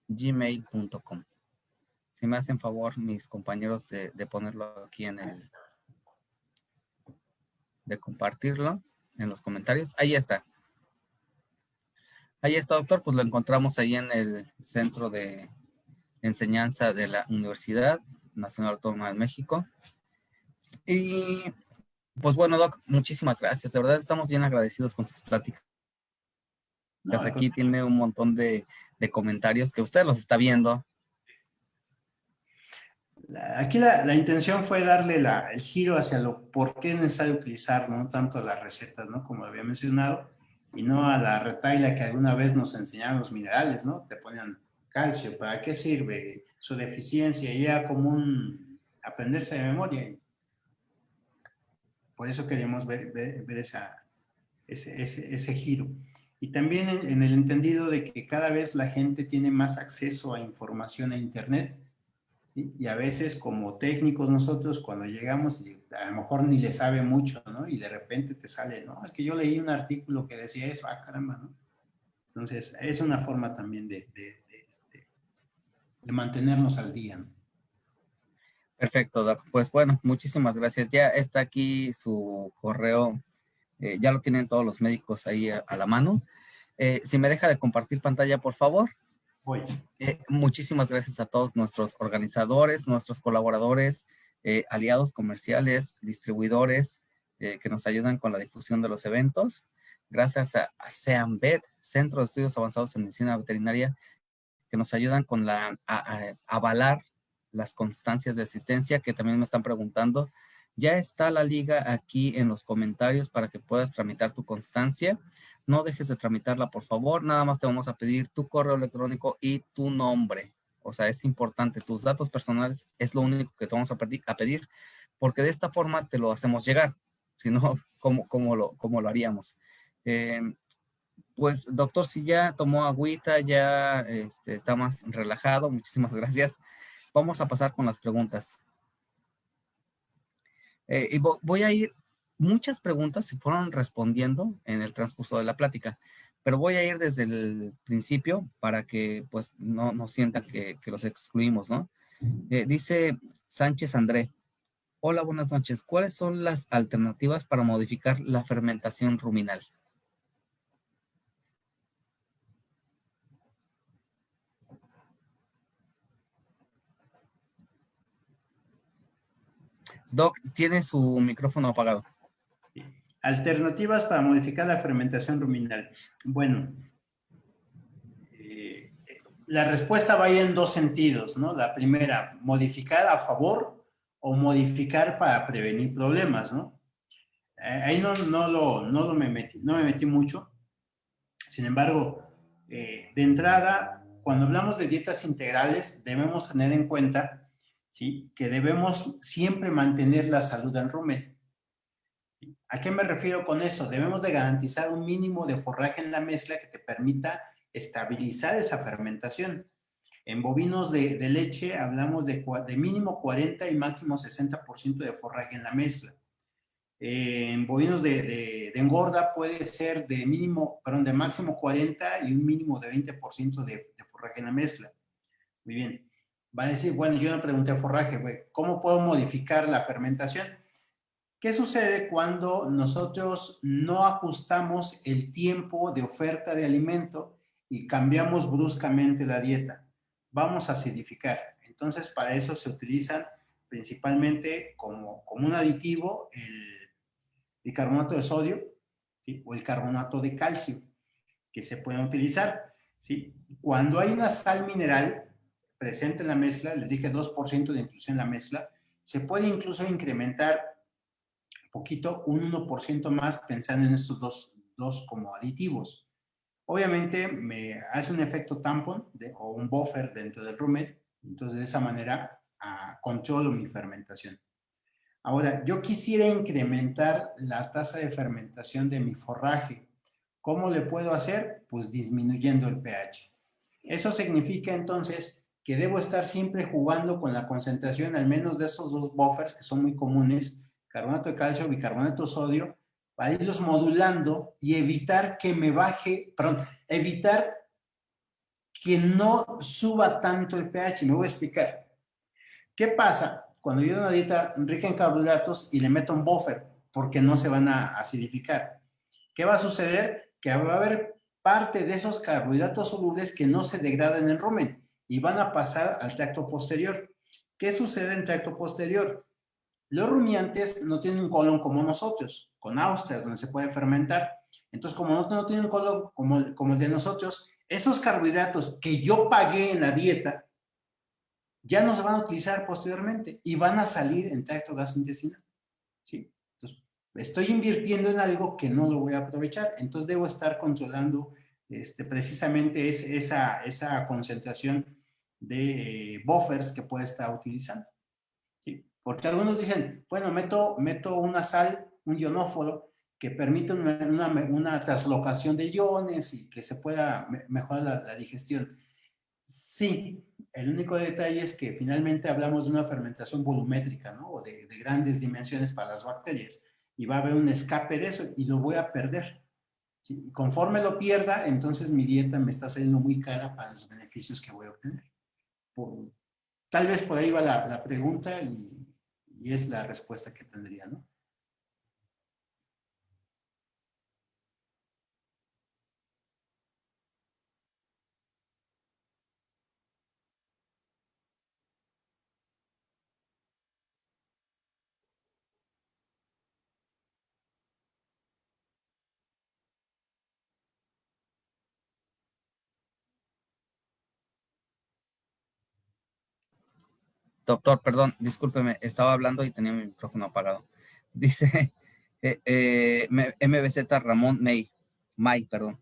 @gmail.com. Si me hacen favor, mis compañeros, de ponerlo aquí de compartirlo en los comentarios. Ahí está. Ahí está, doctor. Pues lo encontramos ahí en el centro de enseñanza de la Universidad Nacional Autónoma de México. Y pues bueno, doc, muchísimas gracias. De verdad estamos bien agradecidos con sus pláticas. No, al Aquí contrario. tiene un montón de comentarios que usted los está viendo. Aquí la intención fue darle el giro hacia lo por qué es necesario utilizar, no tanto las recetas, ¿no? Como había mencionado, y no a la retahíla que alguna vez nos enseñaron los minerales, ¿no? Te ponían calcio, ¿para qué sirve? Su deficiencia, y era como un aprenderse de memoria. Por eso queríamos ver ese giro. Y también en el entendido de que cada vez la gente tiene más acceso a información a Internet, ¿sí? Y a veces como técnicos nosotros cuando llegamos, a lo mejor ni le sabe mucho, ¿no? Y de repente te sale, no, es que yo leí un artículo que decía eso, ah, caramba, ¿no? Entonces, es una forma también de mantenernos al día, ¿no? Perfecto, Doc. Pues bueno, muchísimas gracias. Ya está aquí su correo, ya lo tienen todos los médicos ahí a la mano. Si me deja de compartir pantalla, por favor. Voy. Muchísimas gracias a todos nuestros organizadores, nuestros colaboradores, aliados comerciales, distribuidores que nos ayudan con la difusión de los eventos. Gracias a SEAMVET, Centro de Estudios Avanzados en Medicina Veterinaria, que nos ayudan con a avalar las constancias de asistencia, que también me están preguntando. Ya está la liga aquí en los comentarios para que puedas tramitar tu constancia. No dejes de tramitarla, por favor. Nada más te vamos a pedir tu correo electrónico y tu nombre. O sea, es importante. Tus datos personales es lo único que te vamos a pedir, porque de esta forma te lo hacemos llegar. Si no, ¿cómo lo haríamos? Pues, doctor, si ya tomó agüita, ya está más relajado, muchísimas gracias. Vamos a pasar con las preguntas. Y voy a ir, muchas preguntas se fueron respondiendo en el transcurso de la plática, pero voy a ir desde el principio para que pues no sientan que los excluimos, ¿no? Dice Sánchez André, hola, buenas noches. ¿Cuáles son las alternativas para modificar la fermentación ruminal? Doc, tiene su micrófono apagado. Alternativas para modificar la fermentación ruminal. Bueno, la respuesta va a ir en dos sentidos, ¿no? La primera, modificar a favor o modificar para prevenir problemas, ¿no? Ahí no me metí mucho. Sin embargo, de entrada, cuando hablamos de dietas integrales, debemos tener en cuenta, ¿sí?, que debemos siempre mantener la salud del rumen. ¿A qué me refiero con eso? Debemos de garantizar un mínimo de forraje en la mezcla que te permita estabilizar esa fermentación. En bovinos de leche hablamos de mínimo 40 y máximo 60% de forraje en la mezcla. En bovinos de engorda puede ser de máximo 40 y un mínimo de 20% de forraje en la mezcla. Muy bien. Van a decir, bueno, yo no pregunté forraje, ¿cómo puedo modificar la fermentación? ¿Qué sucede cuando nosotros no ajustamos el tiempo de oferta de alimento y cambiamos bruscamente la dieta? Vamos a acidificar. Entonces, para eso se utilizan principalmente como un aditivo el bicarbonato de sodio, ¿sí?, o el carbonato de calcio, que se pueden utilizar, ¿sí? Cuando hay una sal mineral presente en la mezcla, les dije 2% de inclusión en la mezcla, se puede incluso incrementar poquito, un 1% más, pensando en estos dos como aditivos. Obviamente me hace un efecto tampon o un buffer dentro del rumen, entonces de esa manera controlo mi fermentación. Ahora, yo quisiera incrementar la tasa de fermentación de mi forraje. ¿Cómo le puedo hacer? Pues disminuyendo el pH. Eso significa entonces que debo estar siempre jugando con la concentración al menos de estos dos buffers que son muy comunes, carbonato de calcio, bicarbonato de sodio, para irlos modulando y evitar que me baje, perdón, evitar que no suba tanto el pH. Me voy a explicar. ¿Qué pasa cuando yo doy una dieta rica en carbohidratos y le meto un buffer? Porque no se van a acidificar. ¿Qué va a suceder? Que va a haber parte de esos carbohidratos solubles que no se degradan en el rumen y van a pasar al tracto posterior. ¿Qué sucede en el tracto posterior? Los rumiantes no tienen un colon como nosotros. con Austria, donde se puede fermentar. Entonces, como no tienen un color como el de nosotros, esos carbohidratos que yo pagué en la dieta ya no se van a utilizar posteriormente y van a salir en tracto gastrointestinal. ¿Sí? Entonces, estoy invirtiendo en algo que no lo voy a aprovechar. Entonces, debo estar controlando precisamente esa concentración de buffers que puede estar utilizando. ¿Sí? Porque algunos dicen, bueno, meto una sal, un ionóforo, que permite una translocación de iones y que se pueda mejorar la digestión. Sí, el único detalle es que finalmente hablamos de una fermentación volumétrica, ¿no? O de grandes dimensiones para las bacterias. Y va a haber un escape de eso y lo voy a perder. ¿Sí? Conforme lo pierda, entonces mi dieta me está saliendo muy cara para los beneficios que voy a obtener. Tal vez por ahí va la pregunta y es la respuesta que tendría, ¿no? Doctor, perdón, discúlpeme, estaba hablando y tenía mi micrófono apagado. Dice MBZ Ramón May, perdón.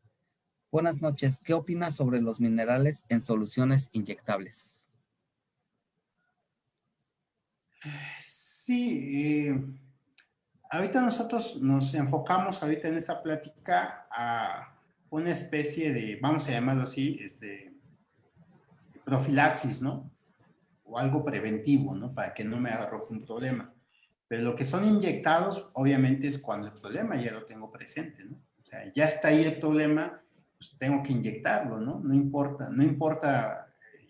Buenas noches, ¿qué opinas sobre los minerales en soluciones inyectables? Sí, ahorita nosotros nos enfocamos ahorita en esta plática a una especie de, vamos a llamarlo así, profilaxis, ¿no? O algo preventivo, ¿no? Para que no me arroje un problema. Pero lo que son inyectados, obviamente, es cuando el problema ya lo tengo presente, ¿no? O sea, ya está ahí el problema, pues tengo que inyectarlo, ¿no? No importa,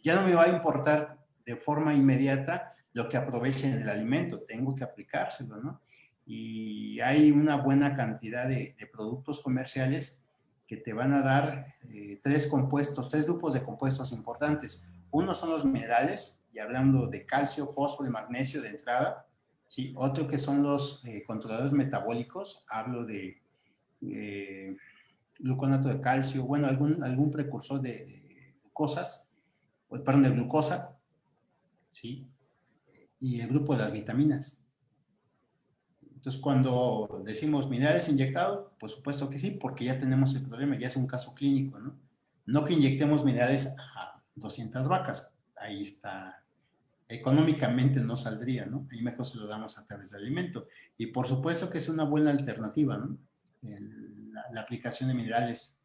ya no me va a importar de forma inmediata lo que aproveche en el alimento, tengo que aplicárselo, ¿no? Y hay una buena cantidad de productos comerciales que te van a dar tres grupos de compuestos importantes. Uno son los minerales, y hablando de calcio, fósforo y magnesio de entrada. Sí, otro que son los controladores metabólicos, hablo de gluconato de calcio, bueno, algún precursor de glucosas, perdón, de glucosa, ¿sí? Y el grupo de las vitaminas. Entonces, cuando decimos minerales inyectados, por supuesto que sí, porque ya tenemos el problema, ya es un caso clínico, ¿no? No que inyectemos minerales a 200 vacas, ahí está, económicamente no saldría, ¿no? Ahí mejor se lo damos a través de alimento. Y por supuesto que es una buena alternativa, ¿no? La aplicación de minerales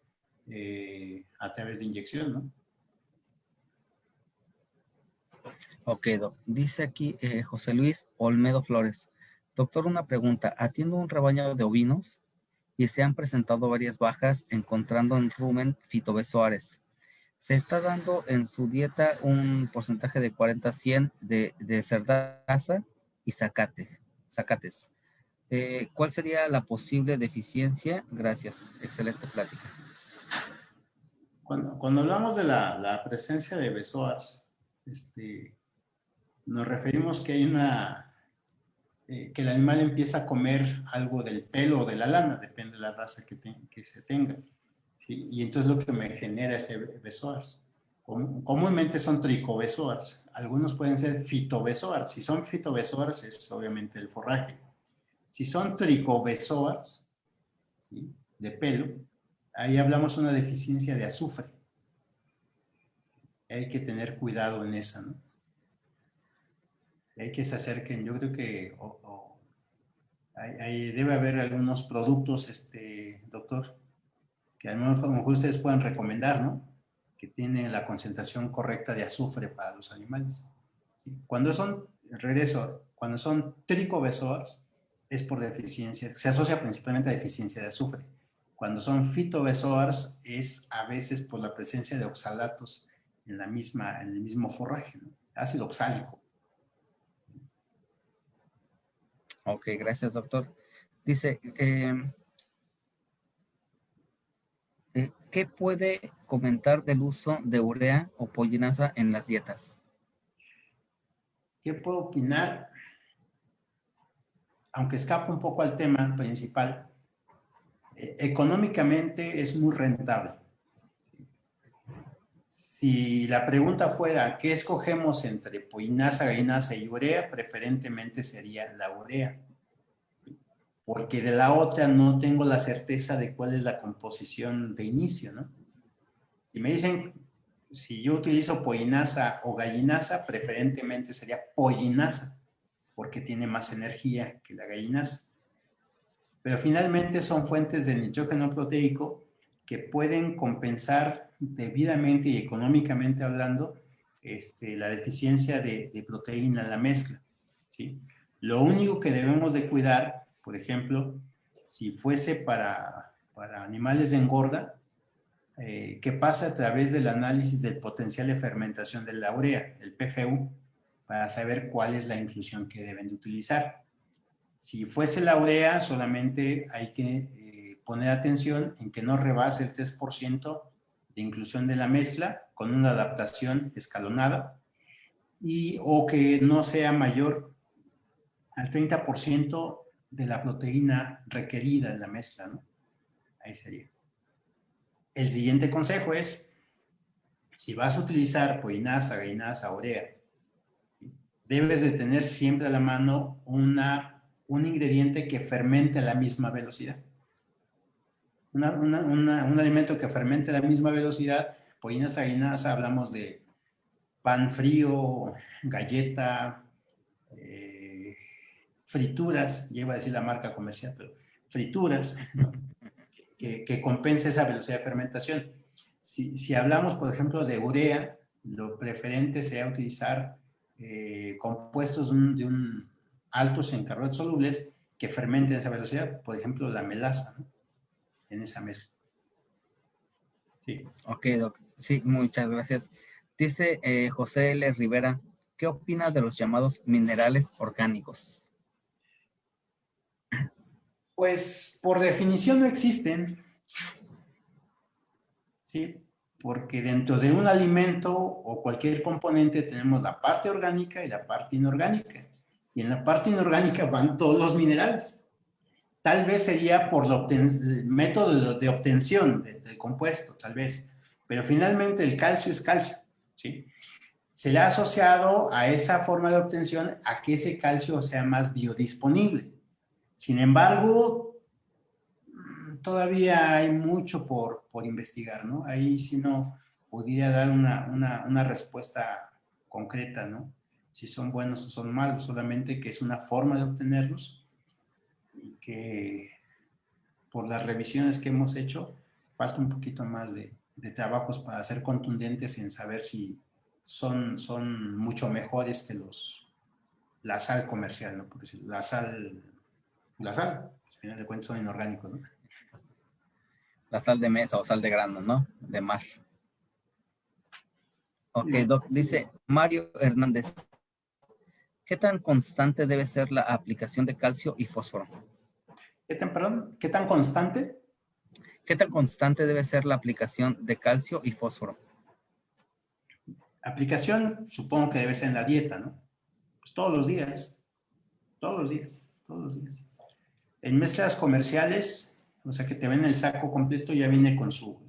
a través de inyección, ¿no? Ok, doc. Dice aquí José Luis Olmedo Flores. Doctor, una pregunta. Atiendo un rebaño de ovinos y se han presentado varias bajas encontrando en rumen fitobezoares. Se está dando en su dieta un porcentaje de 40-100 de cerdaza y zacates. ¿Cuál sería la posible deficiencia? Gracias. Excelente plática. Cuando hablamos de la presencia de bezoars, nos referimos que hay que el animal empieza a comer algo del pelo o de la lana, depende de la raza que se tenga. ¿Sí? Y entonces lo que me genera ese bezoars. Comúnmente son tricobezoars, algunos pueden ser fitobezoars. Si son fitobezoars es obviamente el forraje. Si son tricobezoars, ¿sí? De pelo, ahí hablamos de una deficiencia de azufre. Hay que tener cuidado en esa, ¿no? Hay que se acerquen, yo creo que debe haber algunos productos, doctor, que a lo mejor ustedes pueden recomendar, ¿no? Que tienen la concentración correcta de azufre para los animales. ¿Sí? Cuando son tricobezoars, es por deficiencia, se asocia principalmente a deficiencia de azufre. Cuando son fitobezoars, es a veces por la presencia de oxalatos en el mismo forraje, ¿no? Ácido oxálico. Ok, gracias, doctor. Dice, ¿qué puede comentar del uso de urea o pollinasa en las dietas? ¿Qué puedo opinar? aunque escapa un poco al tema principal, económicamente es muy rentable. Si la pregunta fuera, ¿qué escogemos entre pollinaza, gallinaza y urea? Preferentemente sería la urea, porque de la otra no tengo la certeza de cuál es la composición de inicio, ¿no? Si me dicen, si yo utilizo pollinaza o gallinaza, preferentemente sería pollinaza, porque tiene más energía que la gallinaza. Pero finalmente son fuentes de nitrógeno proteico que pueden compensar debidamente y económicamente hablando la deficiencia de proteína en la mezcla, ¿sí? Lo único que debemos de cuidar, por ejemplo, si fuese para animales de engorda, que pasa a través del análisis del potencial de fermentación de la urea, el PFU, para saber cuál es la inclusión que deben de utilizar. Si fuese la urea, solamente hay que poner atención en que no rebase el 3% de inclusión de la mezcla con una adaptación escalonada o que no sea mayor al 30% de la proteína requerida en la mezcla, ¿no? Ahí sería. El siguiente consejo es, si vas a utilizar pollinaza, gallinaza, urea, debes de tener siempre a la mano un ingrediente que fermente a la misma velocidad. Un alimento que fermente a la misma velocidad, pollinaza, gallinaza, hablamos de pan frío, galleta, frituras, ya iba a decir la marca comercial, pero frituras, ¿no? que compense esa velocidad de fermentación. Si hablamos, por ejemplo, de urea, lo preferente sería utilizar compuestos altos en carbohidratos solubles que fermenten esa velocidad, por ejemplo, la melaza, ¿no? En esa mezcla. Sí. Ok, Doc. Sí, muchas gracias. Dice José L. Rivera, ¿qué opina de los llamados minerales orgánicos? Pues por definición no existen, ¿sí? Porque dentro de un alimento o cualquier componente tenemos la parte orgánica y la parte inorgánica. Y en la parte inorgánica van todos los minerales. Tal vez sería por el método de obtención del compuesto, tal vez. Pero finalmente el calcio es calcio, ¿sí? Se le ha asociado a esa forma de obtención a que ese calcio sea más biodisponible. Sin embargo, todavía hay mucho por investigar, ¿no? Ahí sí no podría dar una respuesta concreta, ¿no? Si son buenos o son malos, solamente que es una forma de obtenerlos y que por las revisiones que hemos hecho, falta un poquito más de trabajos para ser contundentes en saber si son mucho mejores que la sal comercial, ¿no? Por decirlo, la sal, al final de cuentas son inorgánicos, ¿no? La sal de mesa o sal de grano, ¿no? De mar. Ok, Doc, dice Mario Hernández, ¿qué tan constante debe ser la aplicación de calcio y fósforo? ¿Qué tan constante? ¿Qué tan constante debe ser la aplicación de calcio y fósforo? Aplicación, supongo que debe ser en la dieta, ¿no? Pues todos los días, todos los días, todos los días. En mezclas comerciales, o sea que te ven el saco completo, ya viene con su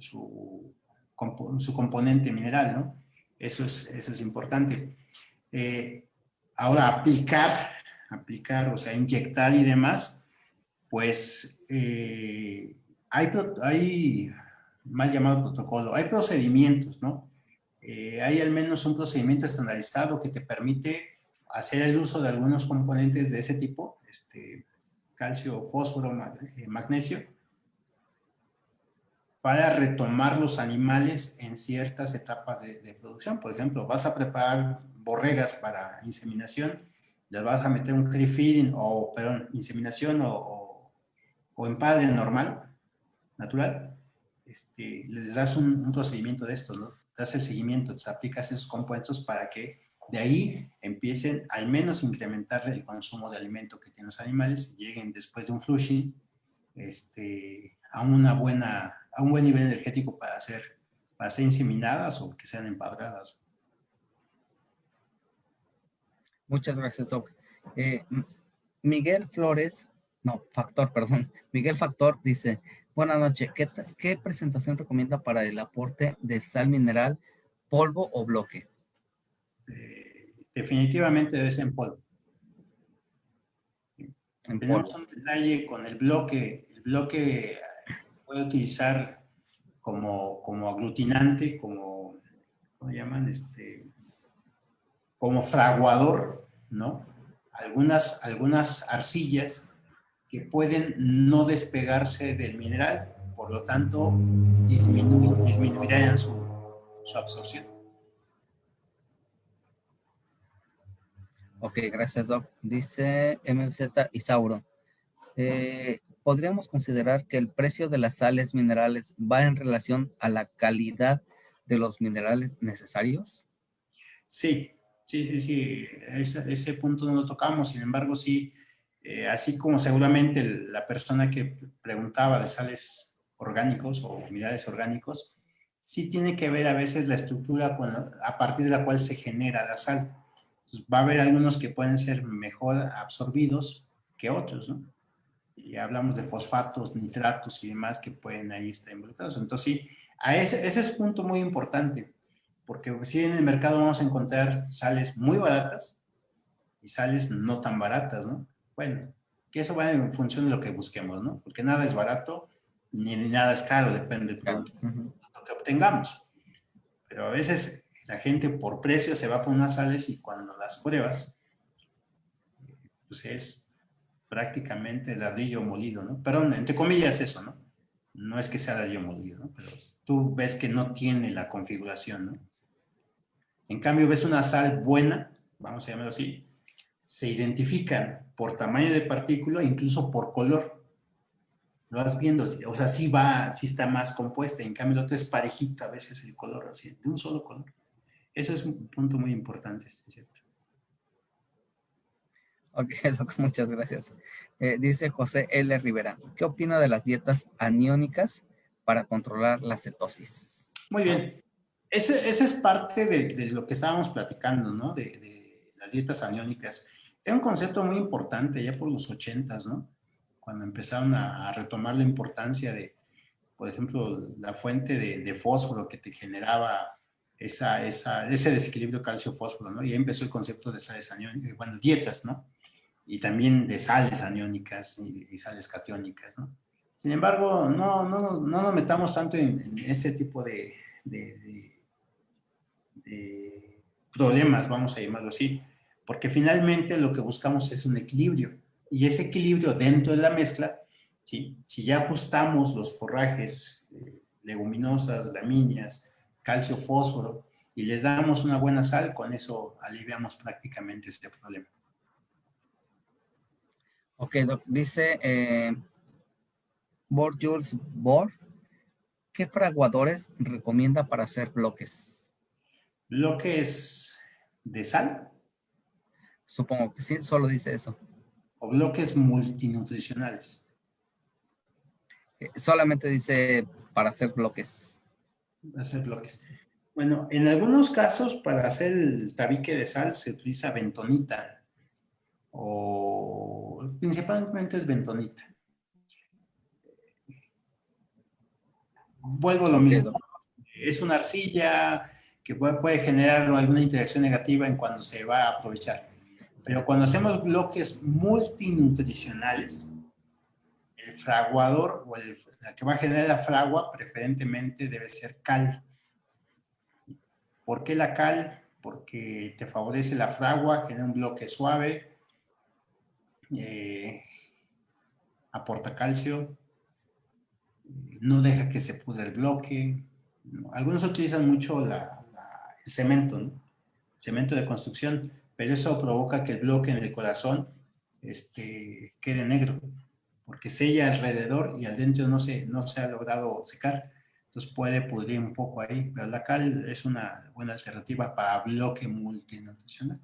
componente mineral, ¿no? Eso es importante. Ahora, aplicar, o sea, inyectar y demás, pues hay mal llamado protocolo, hay procedimientos, ¿no? Hay al menos un procedimiento estandarizado que te permite hacer el uso de algunos componentes de ese tipo, calcio, fósforo, magnesio, para retomar los animales en ciertas etapas de producción. Por ejemplo, vas a preparar borregas para inseminación, les vas a meter un free feeding inseminación o empadre normal, natural, les das un procedimiento de estos, ¿no? Das el seguimiento, aplicas esos compuestos para que de ahí empiecen al menos a incrementar el consumo de alimento que tienen los animales y lleguen después de un flushing a un buen nivel energético para ser inseminadas o que sean empadradas. Muchas gracias, Doc. Miguel Flores, no, Factor, perdón. Miguel Factor dice, buenas noches, ¿qué presentación recomienda para el aporte de sal mineral, polvo o bloque? Definitivamente debe ser en polvo. En Tenemos polvo. un detalle con el bloque. El bloque puede utilizar como aglutinante, ¿cómo llaman? Como fraguador, ¿no? Algunas arcillas que pueden no despegarse del mineral, por lo tanto, disminuirán su absorción. Ok, gracias, Doc. Dice MZ Isauro. ¿Podríamos considerar que el precio de las sales minerales va en relación a la calidad de los minerales necesarios? Sí, sí, sí, sí. Ese punto no lo tocamos, sin embargo, sí, así como seguramente la persona que preguntaba de sales orgánicos o minerales orgánicos, sí tiene que ver a veces la estructura a partir de la cual se genera la sal. Entonces, va a haber algunos que pueden ser mejor absorbidos que otros, ¿no? Y hablamos de fosfatos, nitratos y demás que pueden ahí estar involucrados. Entonces, sí, ese es un punto muy importante, porque sí en el mercado vamos a encontrar sales muy baratas y sales no tan baratas, ¿no? Bueno, que eso va en función de lo que busquemos, ¿no? Porque nada es barato ni nada es caro, depende del Claro. producto lo que obtengamos. Pero a veces la gente por precio se va por unas sales y cuando las pruebas, pues es prácticamente ladrillo molido, ¿no? Pero entre comillas eso, ¿no? No es que sea ladrillo molido, ¿no? Pero tú ves que no tiene la configuración, ¿no? En cambio, ves una sal buena, vamos a llamarlo así, se identifican por tamaño de partícula, incluso por color. Lo vas viendo, o sea, sí está más compuesta, en cambio el otro es parejito a veces el color, así, de un solo color. Eso es un punto muy importante, ¿cierto? Ok, Doc, muchas gracias. Dice José L. Rivera, ¿qué opina de las dietas aniónicas para controlar la cetosis? Muy bien. Ese es parte de lo que estábamos platicando, ¿no? De las dietas aniónicas. Era un concepto muy importante ya por los 80s, ¿no? Cuando empezaron a retomar la importancia de, por ejemplo, la fuente de fósforo que te generaba ese desequilibrio calcio-fósforo, ¿no? Y ahí empezó el concepto de sales aniónicas, bueno, dietas, ¿no? Y también de sales aniónicas y sales catiónicas, ¿no? Sin embargo, no nos metamos tanto en ese tipo de, de problemas, vamos a llamarlo así, porque finalmente lo que buscamos es un equilibrio. Y ese equilibrio dentro de la mezcla, ¿sí? Si ya ajustamos los forrajes, leguminosas, gramíneas, calcio, fósforo, y les damos una buena sal, con eso aliviamos prácticamente este problema. Ok, Doc, dice Jules Bor, ¿qué fraguadores recomienda para hacer bloques? Bloques de sal Supongo que sí, solo dice eso. o bloques multinutricionales. Solamente dice para hacer bloques. Hacer bloques. Bueno, en algunos casos para hacer el tabique de sal se utiliza bentonita o principalmente es bentonita. Vuelvo a lo Ok, mismo. Doc. Es una arcilla que puede generar alguna interacción negativa en cuando se va a aprovechar. Pero cuando hacemos bloques multinutricionales, el fraguador o la que va a generar la fragua preferentemente debe ser cal. ¿Por qué la cal? Porque te favorece la fragua, genera un bloque suave, eh, aporta calcio, no deja que se pudra el bloque. ¿No? Algunos utilizan mucho el cemento, ¿no? Cemento de construcción, pero eso provoca que el bloque en el corazón quede negro, porque sella alrededor y adentro no se ha logrado secar. Entonces puede pudrir un poco ahí, pero la cal es una buena alternativa para bloque multinutricional.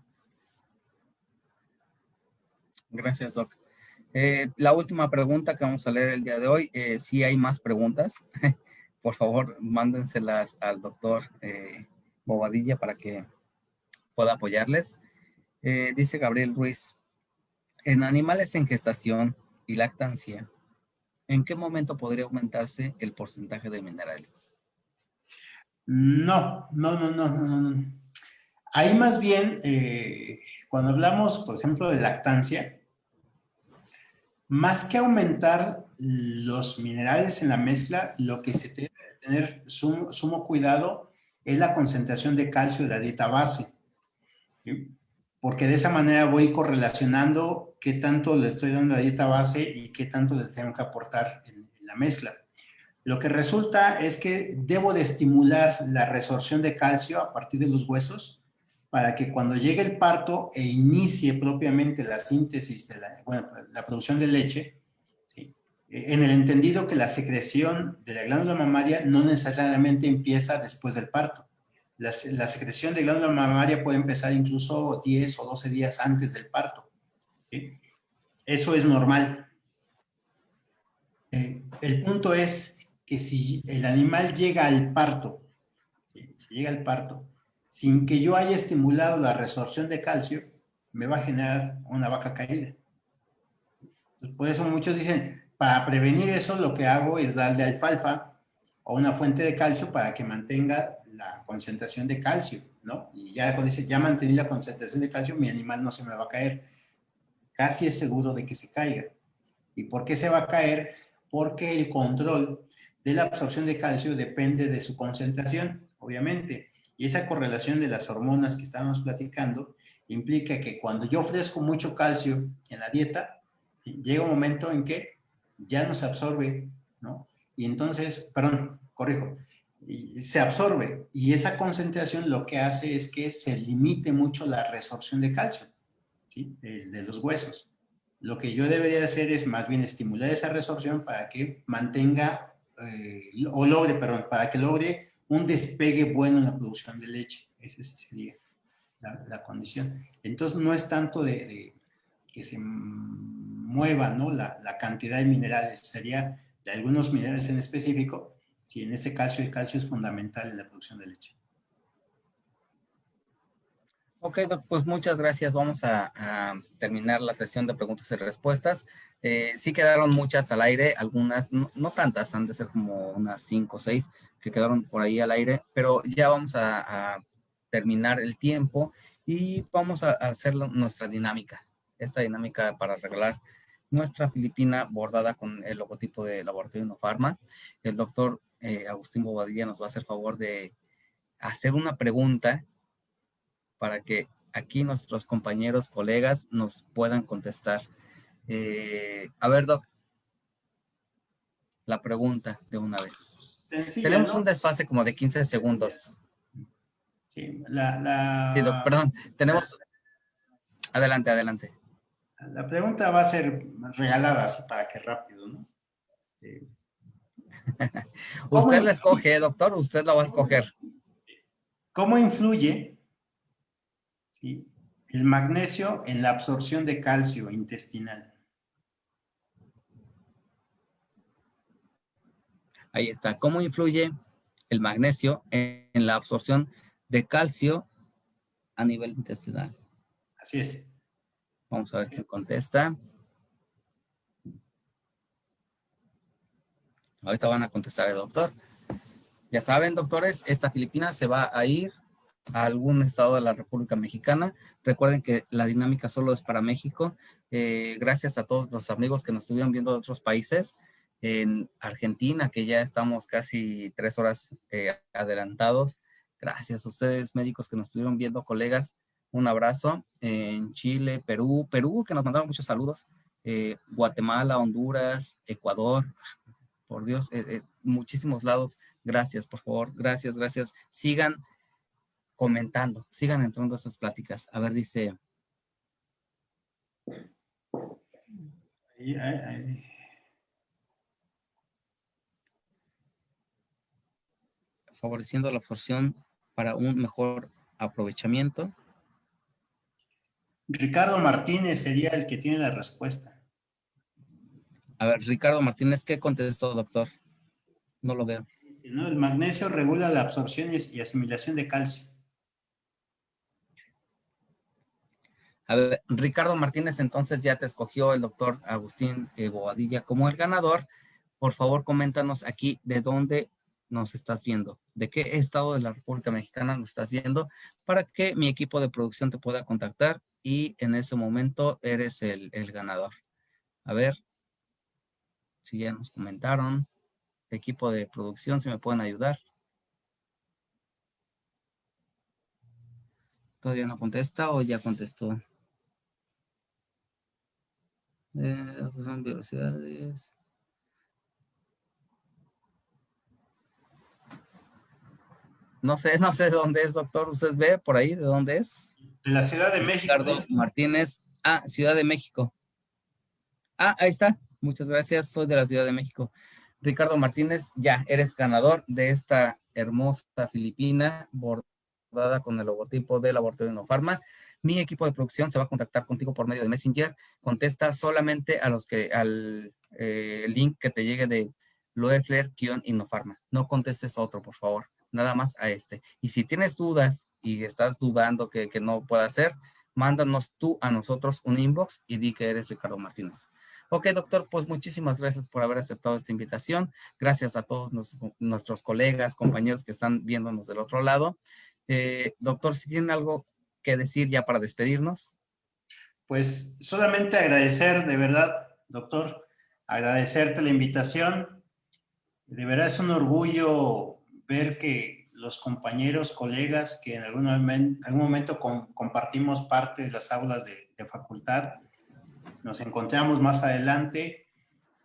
Gracias, Doc. La última pregunta que vamos a leer el día de hoy, si hay más preguntas, por favor, mándenselas al doctor Bobadilla para que pueda apoyarles. Dice Gabriel Ruiz, En animales en gestación y lactancia, ¿en qué momento podría aumentarse el porcentaje de minerales? No, no, no, no, no, no. Ahí más bien, cuando hablamos, por ejemplo, de lactancia, más que aumentar los minerales en la mezcla, lo que se debe tener sumo cuidado es la concentración de calcio de la dieta base, ¿sí? Porque de esa manera voy correlacionando qué tanto le estoy dando a la dieta base y qué tanto le tengo que aportar en la mezcla. Lo que resulta es que debo de estimular la resorción de calcio a partir de los huesos para que cuando llegue el parto e inicie propiamente la síntesis de la producción de leche, ¿sí? En el entendido que la secreción de la glándula mamaria no necesariamente empieza después del parto. La secreción de glándula mamaria puede empezar incluso 10 o 12 días antes del parto, ¿sí? Eso es normal. El punto es que si el animal llega al parto, ¿sí? Si llega al parto, sin que yo haya estimulado la resorción de calcio, me va a generar una vaca caída. Entonces, por eso muchos dicen, para prevenir eso, lo que hago es darle alfalfa o una fuente de calcio para que mantenga la concentración de calcio, ¿no? Y ya cuando dice, ya mantení la concentración de calcio, mi animal no se me va a caer. Casi es seguro de que se caiga. ¿Y por qué se va a caer? Porque el control de la absorción de calcio depende de su concentración, obviamente. Y esa correlación de las hormonas que estábamos platicando implica que cuando yo ofrezco mucho calcio en la dieta, llega un momento en que ya no se absorbe, ¿no? Y entonces, perdón, corrijo, se absorbe y esa concentración lo que hace es que se limite mucho la resorción de calcio, ¿sí? De los huesos. Lo que yo debería hacer es más bien estimular esa resorción para que mantenga, o logre, perdón, para que logre un despegue bueno en la producción de leche. Esa sí sería la condición. Entonces no es tanto de que se mueva, ¿no? La cantidad de minerales, sería de algunos minerales en específico. Sí, en este caso el calcio es fundamental en la producción de leche. Ok, Doc, pues muchas gracias. Vamos a terminar la sesión de preguntas y respuestas. Sí quedaron muchas al aire, algunas, no, no tantas, han de ser como unas 5 o 6 que quedaron por ahí al aire, pero ya vamos a terminar el tiempo y vamos a hacer nuestra dinámica. Esta dinámica para regalar nuestra Filipina bordada con el logotipo de Laboratorio Innofarma. El doctor Agustín Bobadilla nos va a hacer favor de hacer una pregunta para que aquí nuestros compañeros, colegas, nos puedan contestar. A ver, Doc, la pregunta de una vez. Sencilla, Tenemos un ¿no? desfase como de 15 segundos. Sí, Sí, Doc, perdón, tenemos... Adelante, adelante. la pregunta va a ser regalada, así para que rápido, ¿no? Este, ¿Cómo Usted la influye, escoge, doctor, usted la va a escoger. cómo influye, ¿sí?, el magnesio en la absorción de calcio intestinal? Ahí está. ¿Cómo influye el magnesio en la absorción de calcio a nivel intestinal? Así es. Vamos a ver quién contesta. Ahorita van a contestar el doctor. Ya saben, doctores, esta Filipina se va a ir a algún estado de la República Mexicana. Recuerden que la dinámica solo es para México. Gracias a todos los amigos que nos estuvieron viendo de otros países. En Argentina, que ya estamos casi 3 horas adelantados. Gracias a ustedes, médicos que nos estuvieron viendo, colegas. Un abrazo. En Chile, Perú, que nos mandaron muchos saludos. Guatemala, Honduras, Ecuador, por Dios, muchísimos lados. Gracias, por favor. Gracias, gracias. Sigan comentando, sigan entrando a esas pláticas. A ver, dice, favoreciendo la absorción para un mejor aprovechamiento. Ricardo Martínez sería el que tiene la respuesta. A ver, Ricardo Martínez, ¿qué contestó, doctor? No lo veo. ¿No? El magnesio regula la absorción y asimilación de calcio. A ver, Ricardo Martínez, entonces ya te escogió el doctor Agustín Boadilla como el ganador. Por favor, coméntanos aquí de dónde nos estás viendo, de qué estado de la República Mexicana nos estás viendo, para que mi equipo de producción te pueda contactar y en ese momento eres el ganador. A ver si ya nos comentaron. Equipo de producción, si me pueden ayudar. ¿Todavía no contesta o ya contestó? Pues son velocidades. No sé de dónde es, doctor. ¿Usted ve por ahí de dónde es? De la Ciudad de México, Ricardo dice. Martínez. Ah, Ciudad de México. Ah, ahí está. Muchas gracias. Soy de la Ciudad de México. Ricardo Martínez, ya eres ganador de esta hermosa filipina bordada con el logotipo de Laboratorio Innofarma. Mi equipo de producción se va a contactar contigo por medio de Messenger. Contesta solamente a los que al link que te llegue de Loeffler-Innofarma. No contestes a otro, por favor. Nada más a este. Y si tienes dudas y estás dudando que no pueda ser, mándanos tú a nosotros un inbox y di que eres Ricardo Martínez. Ok, doctor, pues muchísimas gracias por haber aceptado esta invitación. Gracias a todos nuestros colegas, compañeros que están viéndonos del otro lado. Doctor, si tienen algo que decir ya para despedirnos. Pues solamente agradecer, de verdad, doctor, agradecerte la invitación. De verdad es un orgullo ver que los compañeros, colegas que en algún momento compartimos parte de las aulas de facultad, nos encontramos más adelante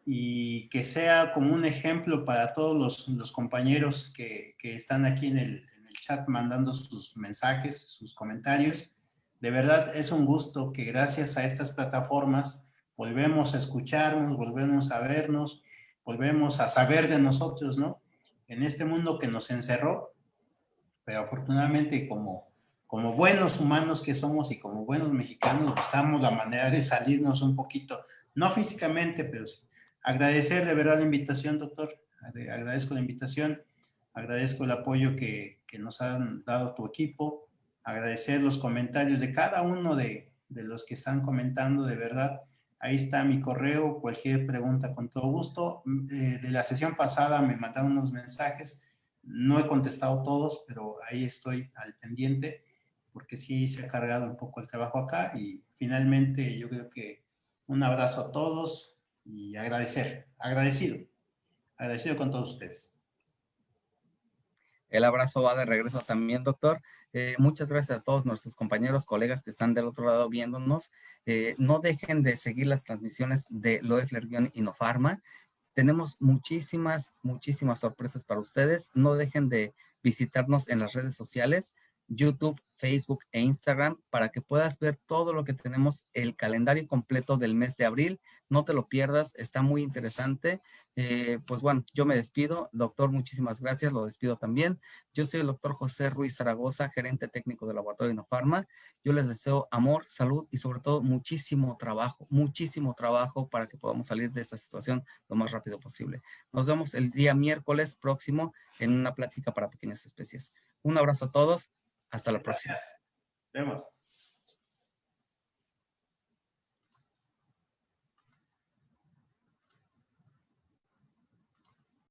y que sea como un ejemplo para todos los compañeros que están aquí en el chat mandando sus mensajes, sus comentarios. De verdad es un gusto que gracias a estas plataformas volvemos a escucharnos, volvemos a vernos, volvemos a saber de nosotros, ¿no? En este mundo que nos encerró, pero afortunadamente como buenos humanos que somos y como buenos mexicanos buscamos la manera de salirnos un poquito, no físicamente, pero sí. Agradecer de verdad la invitación, doctor. Agradezco la invitación, agradezco el apoyo que nos han dado tu equipo, agradecer los comentarios de cada uno de los que están comentando, de verdad. Ahí está mi correo, cualquier pregunta con todo gusto. De la sesión pasada me mandaron unos mensajes, no he contestado todos, pero ahí estoy al pendiente, porque sí se ha cargado un poco el trabajo acá y finalmente yo creo que un abrazo a todos y agradecido con todos ustedes. El abrazo va de regreso también, doctor. Muchas gracias a todos nuestros compañeros, colegas que están del otro lado viéndonos. No dejen de seguir las transmisiones de Loeffler-Innofarma. Tenemos muchísimas sorpresas para ustedes. No dejen de visitarnos en las redes sociales, YouTube, Facebook e Instagram, para que puedas ver todo lo que tenemos, el calendario completo del mes de abril. No te lo pierdas, está muy interesante. Pues bueno, yo me despido. Doctor, muchísimas gracias. Lo despido también. Yo soy el doctor José Ruiz Zaragoza, gerente técnico del Laboratorio Innofarma. Yo les deseo amor, salud y sobre todo muchísimo trabajo para que podamos salir de esta situación lo más rápido posible. Nos vemos el día miércoles próximo en una plática para pequeñas especies. Un abrazo a todos. Hasta la próxima. Gracias. Vemos.